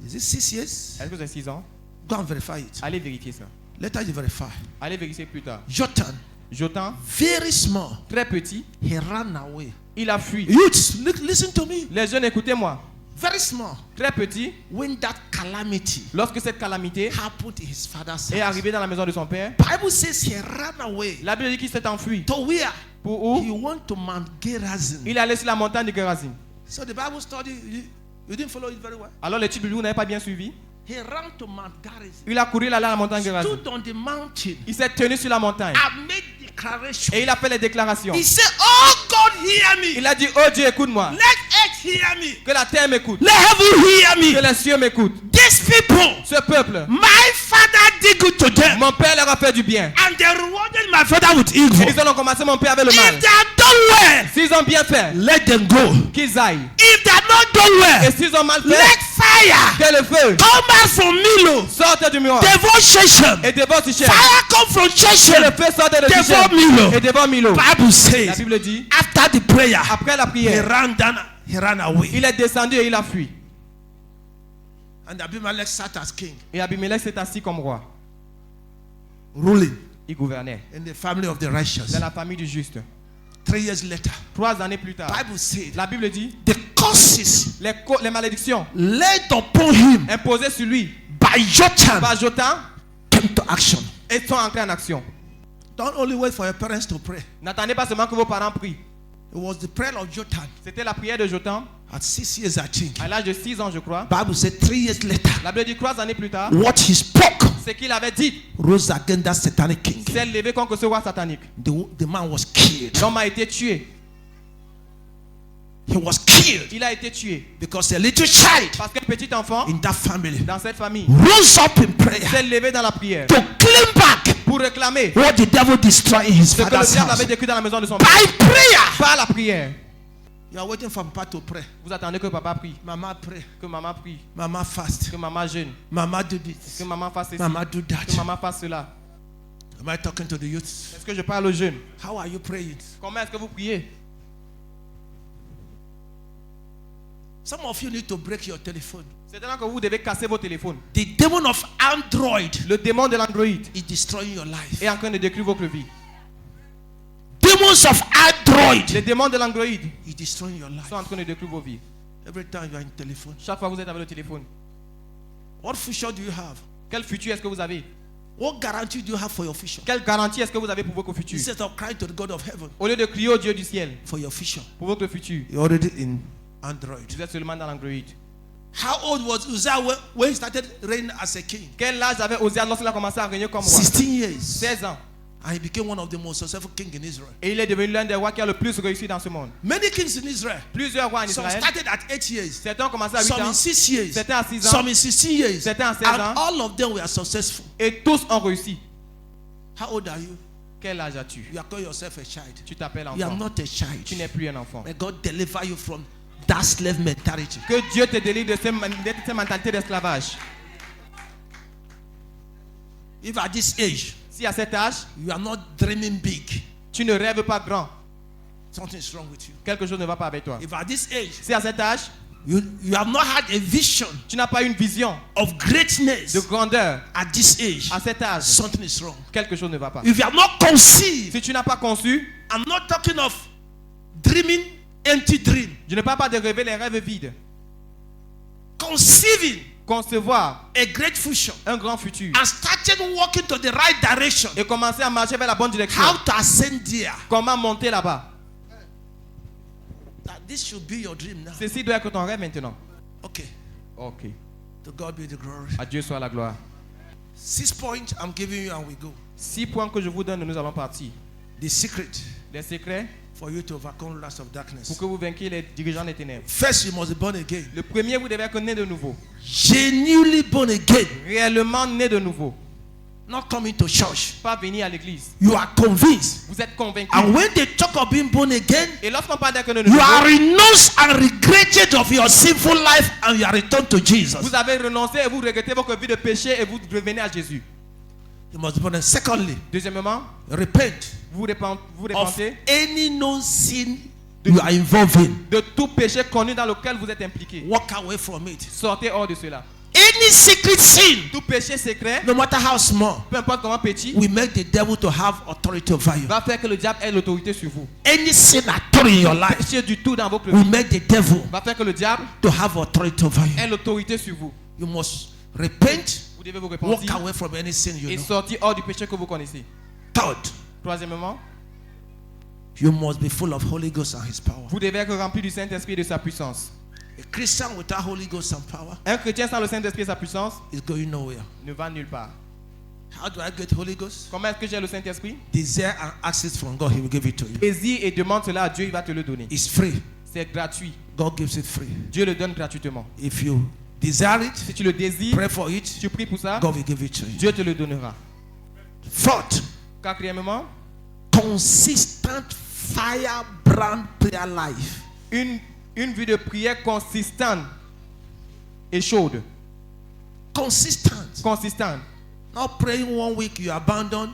Is it 6 years? Est-ce que c'est 6 ans? Go and verify it. Allez vérifier ça. Later you verify. Allez vérifier plus tard. Jotham, Jotham, very small, très petit, he ran away. il a fui. Youths, listen to me. Les jeunes, écoutez-moi. Very small. Très petit, When that calamity lorsque cette calamité happened in his father's est house, arrivée dans la maison de son père, Bible says he ran away. la Bible dit qu'il s'est enfui. To where? Pour He où? went to Mount Gerizim. Il est allé sur la montagne de Gerazim. So the Bible study, you didn't follow it very well. Alors l'étude biblique, vous n'avez pas bien suivi. He ran to Mount Gerizim. Il a couru là à la montagne de Gerazim. Stood on the mountain Il s'est tenu sur la montagne and made declaration. et il a fait les déclarations. He said, "Oh God, hear me. Il a dit, oh Dieu, écoute-moi. Let earth hear me. Que la terre m'écoute. Let heaven hear Que me. les cieux m'écoutent. These people, Ce peuple, my father did good to them, mon père leur a fait du bien. and they rewarded my father with Et evil. ils ont commencé mon père avec le If mal. they have done well, S'ils ont bien fait, let them go. qu'ils aillent. If they have not done Et well, s'ils ont mal let fait, fire que le feu come out from Milo. sorte du mur Devastation. et dévore Sichem. Fire come from Que Shechem. le feu sorte de Devant Sichem Milo. et dévore Milo. Bible La says, Bible dit, after the prayer, après la he prière, ran down, he ran away. il est descendu et il a fui. And Abimelech sat as king, Et Abimelech s'est assis comme roi. ruling Il gouvernait in the family of the righteous. dans la famille du juste. 3 years later, 3 années plus tard, Bible said la Bible dit, the curses les malédictions laid upon him imposées sur lui by Jotham par Jotham came to action. et sont entrées en action. Don't only wait for your parents to pray. N'attendez pas seulement que vos parents prient. It was the prayer of Jotham C'était la prière de Jotham at 6 years, I think. à l'âge de 6 ans, je crois. Bible said 3 years later, La Bible dit 3 années plus tard, what he spoke ce qu'il avait dit rose against that satanic king. s'est levé contre ce roi satanique. The man was killed. L'homme a été tué. He was killed Il a été tué because a little child parce qu'un petit enfant in that family dans cette famille rose up in prayer s'est levé dans la prière to claim back pour réclamer what the devil destroyed in his ce que le father's diable house avait détruit dans la maison de son père. by prayer. Par la prière. You are waiting for papa to pray. Vous attendez que papa prie, Mama pray. que maman prie, Mama fast. que maman jeûne, Mama do this. que maman fasse ceci, Mama do que that. maman fasse cela. Am I talking to the youth? Est-ce que je parle aux jeunes? How are you praying? Comment est-ce que vous priez? Some of you need to break your telephone. C'est maintenant que vous devez casser vos téléphones. The demon of Android Le démon de l'Android is destroying your life. est en train de détruire votre vie. Demons of Android Les démons de l'Android is destroying your life. sont en train de détruire vos vies. Every time you are in telephone. Chaque fois que vous êtes avec le téléphone, What future do you have? quel futur est-ce que vous avez? What guarantee do you have for your future? Quelle garantie est-ce que vous avez pour votre futur? Instead of crying to the God of heaven Au lieu de crier au Dieu du ciel for your future, pour votre futur, you're already in Android. vous êtes seulement dans l'Android. How old was Uzziah when he started reigning as a king? Quel âge avait Osée lorsqu'il a commencé à régner comme roi? 16 years. 16 ans. And he became one of the most successful kings in Israel. Et il est devenu l'un des rois qui a le plus réussi dans ce monde. Many kings in Israel. Plusieurs rois en Some Israël. started at 8 years. Certains ont commencé à 8 Some in ans. 6 years. Certains à 6 ans. Some in 16 years. Certains à 16 And ans. all of them were successful. Et tous ont réussi. How old are you? Quel âge as-tu? You are calling yourself a child. Tu t'appelles You are enfant. not a child. Tu n'es plus un enfant. May God deliver you from that slave mentality. Que Dieu te délivre de cette mentalité d'esclavage. If at this age Si à cet âge, you are not dreaming big, tu ne rêves pas grand, something is wrong with you. quelque chose ne va pas avec toi. If at this age Si à cet âge, you have not had a vision tu n'as pas une vision of greatness de grandeur, at this age, à cet âge, something is wrong. quelque chose ne va pas. If you have not conceived, Si tu n'as pas conçu, I'm not talking of dreaming empty dream. je ne parle pas de rêver les rêves vides. Conceiving Concevoir a great future un grand futur and started walking to the right direction. et commencer à marcher vers la bonne direction. How to ascend there. Comment monter là-bas? That this should be your dream now. Ceci doit être ton rêve maintenant. Okay. Ok. To God be the glory. À Dieu soit la gloire. 6 points I'm giving you and we go. 6 points que je vous donne, nous allons partir. The secret Les secrets for you to overcome the lust of darkness. pour que vous vainquiez les dirigeants des ténèbres. First, you must be born again. Le premier, vous devez être né de nouveau. Genuinely born again. Réellement né de nouveau. Not coming to church. Pas venir à l'église. You are convinced. Vous êtes convaincu. And when they talk of being born again, Et lorsqu'on parle d'être né de you nouveau, are renounced and regretted of your sinful life and you are returned to Jesus. vous avez renoncé et vous regrettez votre vie de péché et vous revenez à Jésus. You must be born again. Secondly, Deuxièmement, repent vous of repentez any known sin you are involved in. de tout péché connu dans lequel vous êtes impliqué. Walk away from it. Sortez hors de cela. Any secret sin, Tout péché secret, no matter how small, peu importe comment petit, will make the devil to have authority over you. va faire que le diable ait l'autorité sur vous. Any sin at all in your life Péché du tout dans votre will vie make the devil va faire que le diable to have authority over you. ait l'autorité sur vous. You must repent, Vous devez vous walk repentir away from any sin you et know. sortir hors du péché que vous connaissez. Third, Troisièmement, you must be full of Holy Ghost and His power. vous devez être rempli du Saint-Esprit et de sa puissance. A Christian without Holy Ghost and power Un chrétien sans le Saint-Esprit et sa puissance is going nowhere. ne va nulle part. How do I get Holy Ghost? Comment est-ce que j'ai le Saint-Esprit? Desire and ask it from God, He will give it to you. Désire et demande cela à Dieu, il va te le donner. It's free. C'est gratuit. God gives it free. Dieu le donne gratuitement. If you desire it, Si tu le désires, pray for it, tu pries pour ça, God will give it to you. Dieu te le donnera. Fourth, Quatrièmement, consistent firebrand prayer life. une vie de prière consistante et chaude. Consistent. Consistante. Not praying 1 week, you abandon.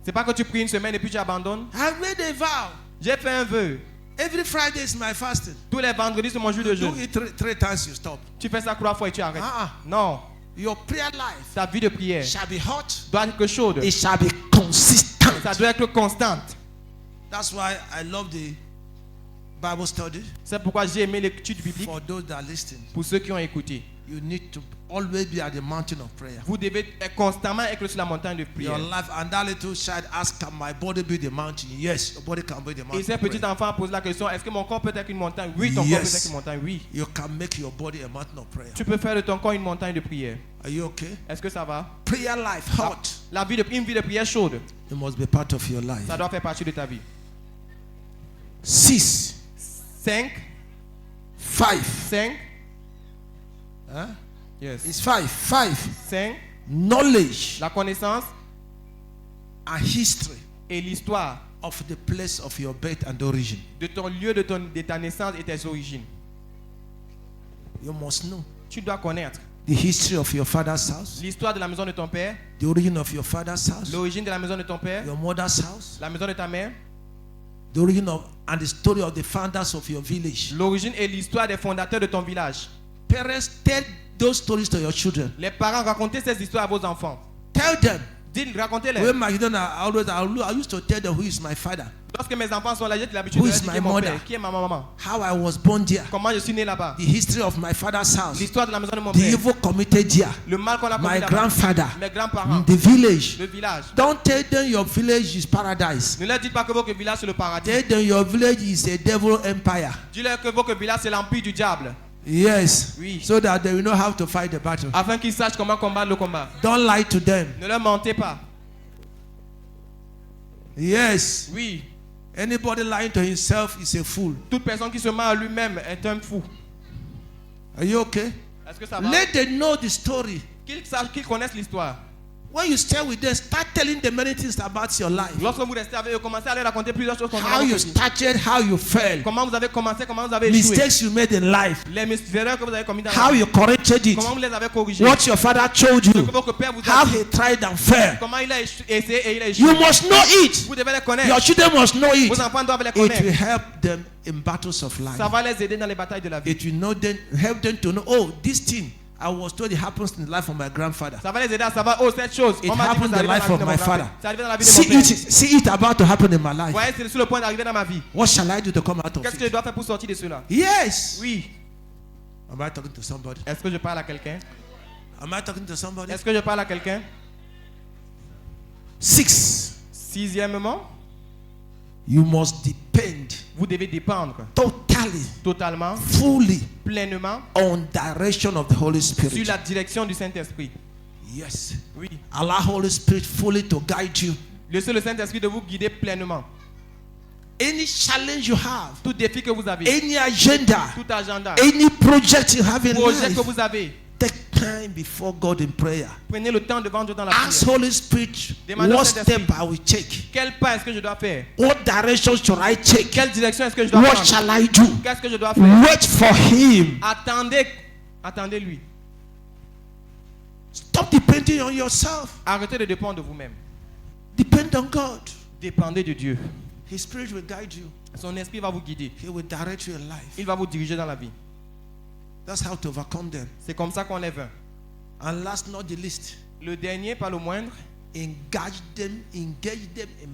C'est pas que tu pries une semaine et puis tu abandonnes. I made a vow. J'ai fait un vœu. Every Friday is my fasting. Tous les vendredis, c'est mon jour de Do jeûne. it three times, you stop. Tu fais ça 3 fois et tu arrêtes. Ah, Non. Your prayer life Ta vie de prière shall be hot. doit être chaude. It shall be consistent. Ça doit être constante. That's why I love the Bible study. C'est pourquoi j'ai aimé l'étude biblique. For those that are listening, Pour ceux qui ont écouté, you need to always be at the mountain of prayer. vous devez constamment être sur la montagne de prière. Your life, and that little child asked, "Can my body be the mountain?" Yes, your body can be the Et mountain. ce of petit prayer. enfant pose la question, est-ce que mon corps peut être une montagne? Oui, ton corps peut être une montagne, oui. You can make your body a mountain of prayer. Tu peux faire de ton corps une montagne de prière. Are you okay? Est-ce que ça va? Prayer life, hot. Une vie de prière chaude, It must be part of your life. ça doit faire partie de ta vie. 6, 5, 5. Huh? yes. It's 5. 5, Knowledge la connaissance and history et l'histoire of the place of your birth and origin. de ton lieu de ta naissance et tes origines. You must know Tu dois connaître the history of your father's house, l'histoire de la maison de ton père, the origin of your father's house, l'origine de la maison de ton père, your mother's house, la maison de ta mère, the origin of and the story of the founders of your village. l'origine et l'histoire des fondateurs de ton village. Parents, tell those stories to your children. Les parents, racontez ces histoires à vos enfants. Tell them. Racontez-les. When my children are always, I used to tell them who is my father, Lorsque mes enfants sont là, j'ai l'habitude Who de is leur dire my qui est mon mother? père, qui est ma maman, how I was born there, comment je suis né là-bas, the history of my father's house, l'histoire de la maison de mon the père, evil committed there, le mal qu'on a commis my là-bas, grandfather, mes grands-parents, the village. le village. Don't tell them your village is paradise. Ne leur dites pas que votre village c'est le paradis. Tell them your village is a devil empire. Dis-leur que votre village c'est l'empire du diable. Yes. Oui. So that they will know how to fight the battle. Afin qu'ils sachent comment combattre le combat. Don't lie to them. Ne leur mentez pas. Yes. Oui. Anybody lying to himself is a fool. Toute personne qui se ment à lui-même est un fou. Are you okay? Est-ce que ça va? Let them know the story. Qu'ils sachent, qu'ils connaissent l'histoire. When you stay with them, start telling them many things about your life. Lorsque vous restez avec eux, commencez à leur raconter plusieurs choses concernant How you votre vie. started, how you fell, Comment vous avez commencé, comment vous avez échoué. mistakes you made in life, Les erreurs que vous avez commises dans how la vie. you corrected it, Comment vous les avez corrigées. what your father told Ce you, que votre père vous how a dit. he tried and failed. Comment il a essayé et il a échoué. You must know it. Vous devez les connaître. Your children must know it. Vos enfants doivent les It will connaître. help them in battles of life. Ça va les aider dans les batailles de la vie. It will know them, help them to know, oh, this thing I was told it happens in the life of my grandfather. Ça va les aider à savoir, oh, cette chose. It On m'a dit que happened ça in the arrive life dans of la my vie de mon father. grand-père. Ça arrive dans la vie de mon père. See it about to happen in my Vous life. voyez, c'est sur le point d'arriver dans ma vie. What shall I do to come out of Qu'est-ce que je it? dois faire pour sortir de cela? Yes. Oui. Am I talking to somebody? Est-ce que je parle à quelqu'un? Am I talking to somebody? Est-ce que je parle à quelqu'un? 6. Sixièmement, You must depend vous devez dépendre totally, totalement, fully pleinement on direction of the Holy sur Spirit. la direction du Saint-Esprit. Yes. Oui. Allow Holy Spirit fully to guide you. Laissez le Saint-Esprit de vous guider pleinement. Any challenge you have, Tout défi que vous avez, any agenda, tout agenda, any project you have in projet que life, vous avez, take time before God in prayer. prenez le temps devant Dieu dans la Ask prière. Holy Spirit, Demandez au what Saint-Esprit. step I will take? Quel pas est-ce que je dois faire? What direction should I take? Quelle direction est-ce que je dois What prendre? shall I do? Qu'est-ce que je dois faire? Wait for Him. Attendez-lui. Stop depending on yourself. Arrêtez de dépendre de vous-même. Depend on God. Dépendez de Dieu. His Spirit will guide you. Son esprit va vous guider. He will direct you in life. Il va vous diriger dans la vie. That's how to overcome them. C'est comme ça qu'on les vainc. And last not the least, Le dernier, pas le moindre, engage them in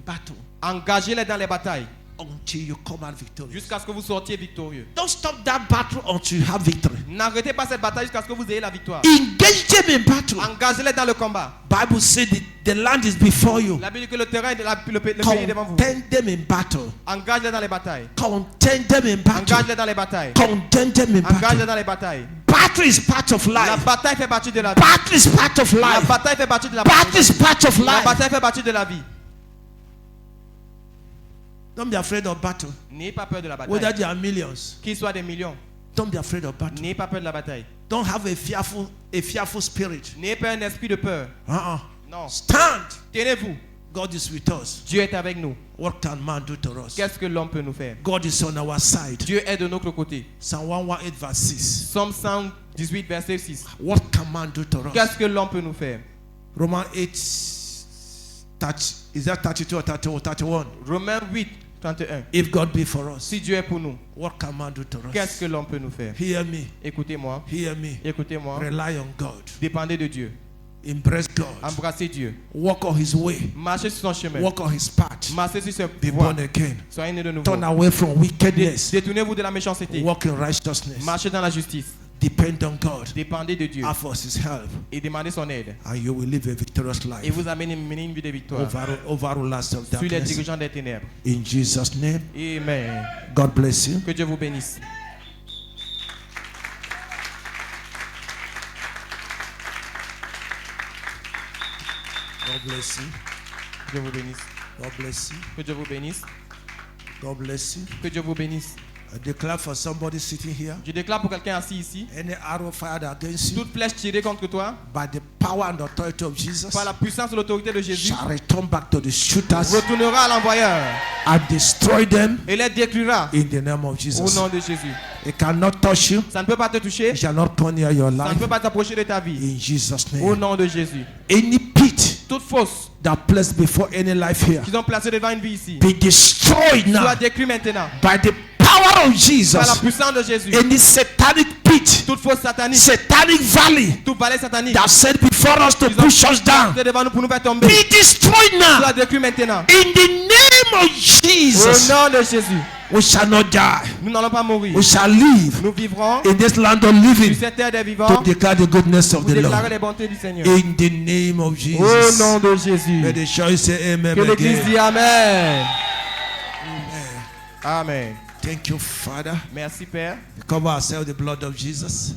battle engagez-les dans les batailles until you come out victorious. jusqu'à ce que vous sortiez victorieux. Don't stop that battle until you have victory. N'arrêtez pas cette bataille jusqu'à ce que vous ayez la victoire. Engage them in battle. Engagez-les dans le combat. Bible said the land is before you. La Bible dit que le terrain, le pays est devant vous. Contend them in battle. Engagez-les dans les batailles. Contend them in battle. Engagez-les dans les batailles. Contend them in Engagez-les battle. dans les batailles. Battle is part of La life. bataille fait partie de la vie. Battle is part of La life. bataille fait partie de la Battle vie. is part of La life. bataille fait partie de la vie. Don't be afraid of battle. N'ayez pas peur de la Whether bataille. there are millions, Qu'il soit des millions. don't be afraid of battle. N'ayez pas peur de la bataille. Don't have a fearful spirit. N'ayez pas un esprit de peur. Non. Stand. Tenez-vous. God is with us. Dieu est avec nous. What can man do to us? Qu'est-ce que l'homme peut nous faire? God is on our side. Dieu est de notre côté. Psalm 118 verse 6. Somme 118, verset 6. What can man do to us? Qu'est-ce que l'homme peut nous faire? Romans 8, is that 32 or 30 or 31? Romains 8, 31. If God be for us, Si Dieu est pour nous, what can man do to qu'est-ce us? que l'homme peut nous faire? Hear me. Écoutez-moi. Hear me. Écoutez-moi. Rely on God. Dépendez de Dieu. Embrace God. Embrassez Dieu. Walk on His way. Marchez sur son chemin. Walk on His path. Marchez sur ses Be voies. born again. Soyez nés de nouveau. Turn away from wickedness. Détournez-vous de la méchanceté. Walk in righteousness. Marchez dans la justice. Depend on God. Dépendez de Dieu. Ask for His help. Et demandez son aide. And you will live a victorious Et life. vous menez une vie de victoire. Over last of Sur les darkness. dirigeants des ténèbres. In Jesus' name. Amen. God bless you. Que Dieu vous bénisse. God bless you. Que Dieu vous bénisse. God bless you. Que Dieu vous bénisse. God bless you. Que Dieu vous bénisse. I declare for somebody sitting here. Je déclare pour quelqu'un assis ici, Any arrow fired against you toute flèche tirée contre toi, by the power and authority of Jesus par la puissance et l'autorité de Jésus, shall return back to the shooters retournera à l'envoyeur and destroy them et les détruira in the name of au Jesus. nom de Jésus. It cannot touch you. Ça ne peut pas te toucher, It shall not come near your ça ne life. peut pas t'approcher de ta vie. In Jesus' Au name. nom de Jésus. Any pit Toute fausse that placed before any life here qu'ils ont placée devant une vie ici, be destroyed now soit détruite maintenant by the power of par la Jesus. puissance de Jésus. Any satanic pit, Toute fausse satanique, satanic valley toute vallée satanique, that set before us to ils ont push us down placé devant nous pour nous faire tomber, be destroyed now. soit détruite maintenant. In the name of Au Jesus, nom de Jésus, we shall not die. nous n'allons pas mourir. We shall live Nous vivrons in this land of sur living cette terre des to vivants declare the goodness of pour the déclarer Lord. les bontés du Seigneur. In the name of Au Jesus. nom de Jésus. May the church say amen Que l'Église again. dit Amen. Amen. Thank you, Father. Merci Père. We cover ourselves with the blood of Jesus.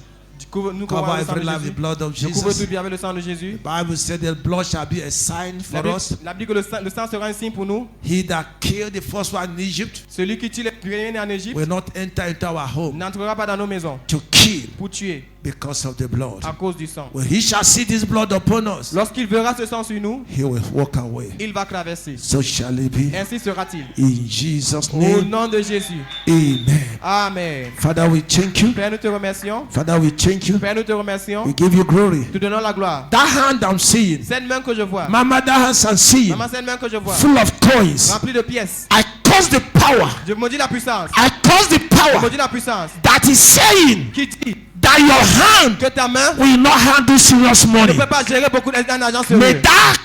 Nous Cover couvrons le sang every de life with the Jésus. blood of Je couvre Jesus. toute vie avec le sang de Jésus. The Bible said the blood shall be a sign for us. La Bible dit que le sang sera un signe pour nous. He that killed the first one in Egypt Celui qui tue les premiers-nés en Égypte will not enter into our home n'entrera pas dans nos maisons to kill pour tuer because of the blood. à cause du sang. When he shall see this blood upon us, Lorsqu'il verra ce sang sur nous, he will walk away. il va traverser. So shall it be. Ainsi sera-t-il. In Jesus' Au name, nom de Jésus. amen. Amen. Father, we thank you. Père, nous te remercions. Father, we thank you. Père, nous te remercions. We give you glory. Te donnons la gloire. That hand I'm seeing, Cette main que je vois. Mama, that hand I'm seeing, Maman, cette main que je vois. full of coins. Remplie de pièces. I cause the power. Je maudis la puissance. I cause the Je power maudis la puissance. that is saying Qui dit that your hand que ta main will not handle serious ne money. peut pas gérer beaucoup d'argent May sérieux. that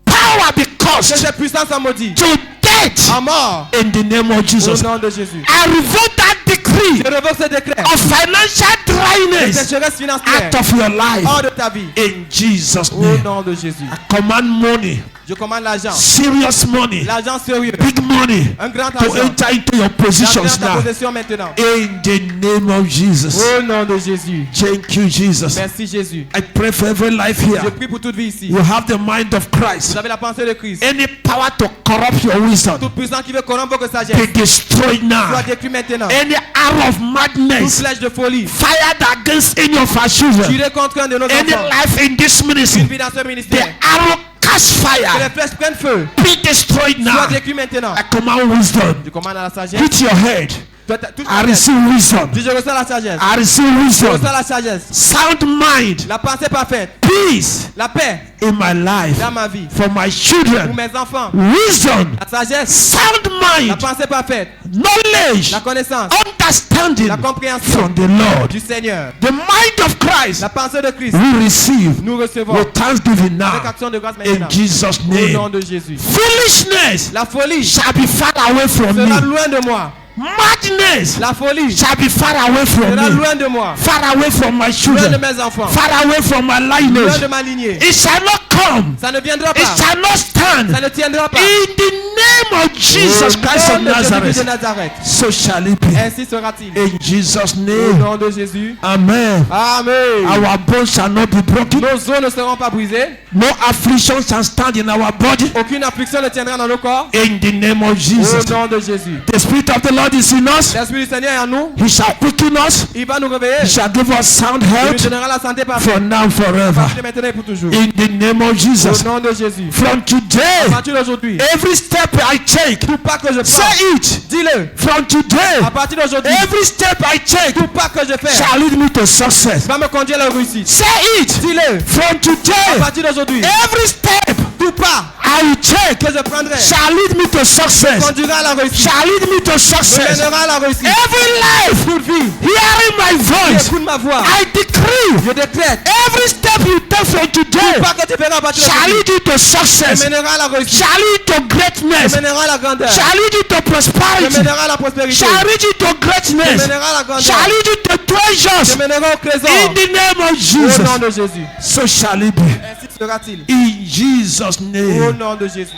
power be Que caused cette puissance soit maudite. to death À mort. in the name of Au Jesus. nom de Jésus. I revoke that decree Je revoque ce décret. of financial De dryness sécheresse financière. out of your life Hors de ta vie. in Jesus' Au name. nom de Jésus. I command money, Je commande l'argent. serious money, L'argent sérieux. big money Un grand to argent. enter into your L'argent positions dans ta now possession maintenant. in the name of Jesus. Au nom de Jésus. Thank you, Jesus. Merci Jésus. I pray for every life Je here. prie pour toute vie ici. You have the mind of Christ. Vous avez la pensée de Christ. Any power to corrupt your wisdom Toute puissance qui veut corrompre votre sagesse. be destroyed now. Soit détruite maintenant. Any arrow of Toute madness flèche de folie. fired against any of our children, Tirez contre un de nos any enfants. life in this Une ministry, vie dans ce the ministère. arrow catch Que les fire, flèches prennent feu. be destroyed Soit now. détruite maintenant. I command wisdom. Je commande à la sagesse. Hit your head. Toute I la receive wisdom. Je reçois la sagesse. I receive Je wisdom. reçois la sagesse. Sound mind, La pensée parfaite. peace La paix in my life dans ma vie. for my Pour children. mes enfants. Wisdom, La sagesse. sound La mind, pensée parfaite. knowledge, La connaissance. understanding La compréhension from the Lord. du Seigneur. The mind of Christ La pensée de Christ. we receive Nous recevons with thanksgiving avec now action de grâce in maintenant. Jesus' Au nom name. de Jésus. Foolishness La folie shall be far away from sera me. loin de moi. Madness La folie shall be far away from sera me. loin de moi. Far away from my Loin de children. mes enfants. Far away from my Loin lineage. de ma lignée. It shall not come. Ça ne viendra It pas. shall not stand. Ça ne tiendra pas. In the name of Jesus Christ Au of nom de Jésus de Nazareth. Nazareth. So shall it be. Ainsi sera-t-il. In Jesus' Au name. nom de Jésus. Amen. Amen. Our bones shall not be broken. Nos os ne seront pas brisés. No affliction shall stand in our body. Aucune affliction ne tiendra dans nos corps. In the name of Au Jesus. nom de Jésus. The Spirit of the Lord is in us. L'Esprit du Seigneur est en nous. He shall quicken us. Il va nous réveiller. He shall give us sound Il nous health donnera la santé parfaite. for now and forever. De maintenant et pour toujours. In the name of Au Jesus. nom de Jésus. From À today, partir d'aujourd'hui. every step I take, Tout pas que je say prends. it. Dis-le. From today, À partir d'aujourd'hui. every step I take Tout pas que je fais. shall lead me to success. Va me conduire à la réussite. Say it. Dis-le. From À today, partir d'aujourd'hui. every step Tout pas I will take que je prendrai shall lead me to success. conduira à la réussite. Shall lead me to Me success. mènera à la réussite. Every life Toute vie hearing my qui voice, écoute ma voix, I decree je décrète. every step you take from today Pas que tu feras à partir shall de lead you to me success. mènera à la réussite. Shall lead to Me greatness. mènera à la grandeur. Shall lead you to Me prosperity. mènera à la prospérité. Shall lead you to Me greatness. mènera à la grandeur. Shall lead you to treasures. Me mènera au trésor. In the name of Au Jesus. nom de Jésus. So shall it be. Ainsi sera-t-il. In Jesus' Au name. nom de Jésus.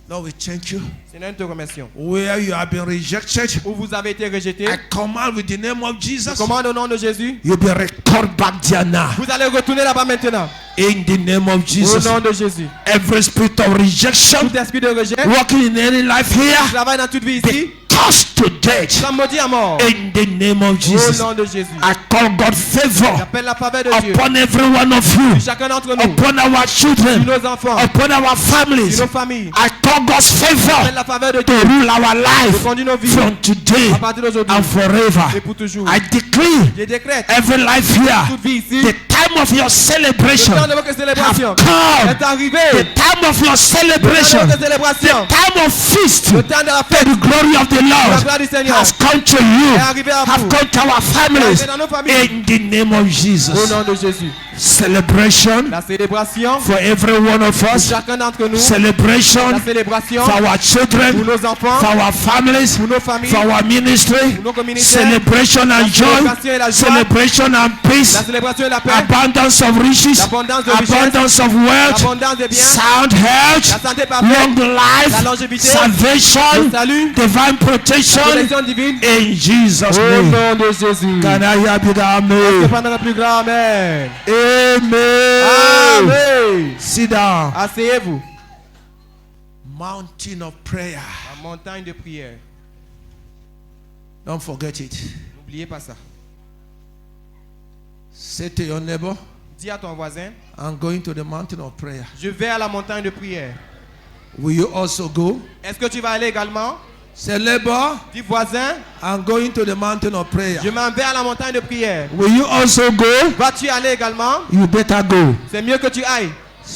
Lord, we thank you. Seigneur, nous te remercions. Where you have been rejected, Où vous avez été rejeté, I command with the name of je Jesus, commande au nom de Jésus. you'll be restored back there now. Vous allez retourner là-bas maintenant. In the name of Au Jesus. nom de Jésus. Every spirit of rejection Tout esprit de rejet, working in any life here, travaille dans toute vie ici, be cursed to death. ça maudit à mort. In the name of Au Jesus. nom de Jésus. I call God favor J'appelle la faveur de Dieu. upon every one of you, Chacun d'entre nous, upon our sur children, nos enfants, upon our families. sur nos familles. I call God's J'appelle favor la faveur de to Dieu. rule our De life conduire nos vies from today à partir d'aujourd'hui and forever. et pour toujours. I decree Je décrète every life here, toute vie ici. the time of your Le celebration temps de votre célébration have come. est arrivé. The time of your Le temps celebration, de votre célébration. time of feast, Le temps de la to fête. the glory of the La Lord gloire du Seigneur has come to you, est arrivée à have vous. come to our families. Est arrivée dans nos familles. In the name of Au Jesus. nom de Jésus. Celebration La célébration for every one of pour us. chacun d'entre nous. Celebration La célébration for our pour children, nos enfants, for our families, pour nos familles, for our ministry. pour nos communautés. Celebration and joy, célébration et la joie. celebration and peace, La célébration et la paix. abundance of riches, L'abondance de richesses. abundance of wealth, L'abondance des biens. sound health, La santé parfaite. long life, La longévité. salvation, Le salut. divine protection. Protection divine. In Jesus' Au name. nom de Jésus. Can I hear big Que amen? pendant le plus grand Amen. Amen. Amen. Sit down. Asseyez-vous. Mountain of prayer. La montagne de prière. Don't forget it. N'oubliez pas ça. Say to your neighbor, Dis à ton voisin, I'm going to the mountain of prayer. je vais à la montagne de prière. Will you also go? Est-ce que tu vas aller également? Say, neighbor, Dis voisin, I'm going to the mountain of prayer. je m'en vais à la montagne de prière. Will you also go? Vas-tu aller également? You better go. C'est mieux que tu ailles.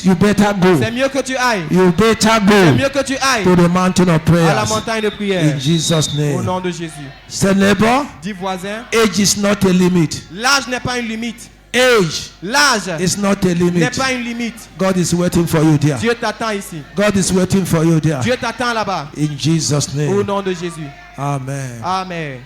You better go. C'est mieux que tu ailles. You better C'est go mieux que tu ailles to the mountain of à la prayer. montagne de In prière. Jesus' Au name. nom de Jésus. Say, neighbor, Dis voisin, age is not a limit. l'âge n'est pas une limite. Age L'âge is not a n'est limit. pas une limite. God is waiting for you there. Dieu t'attend ici. God is waiting for you there. Dieu t'attend là-bas. In Jesus' Au name. nom de Jésus. Amen. Amen.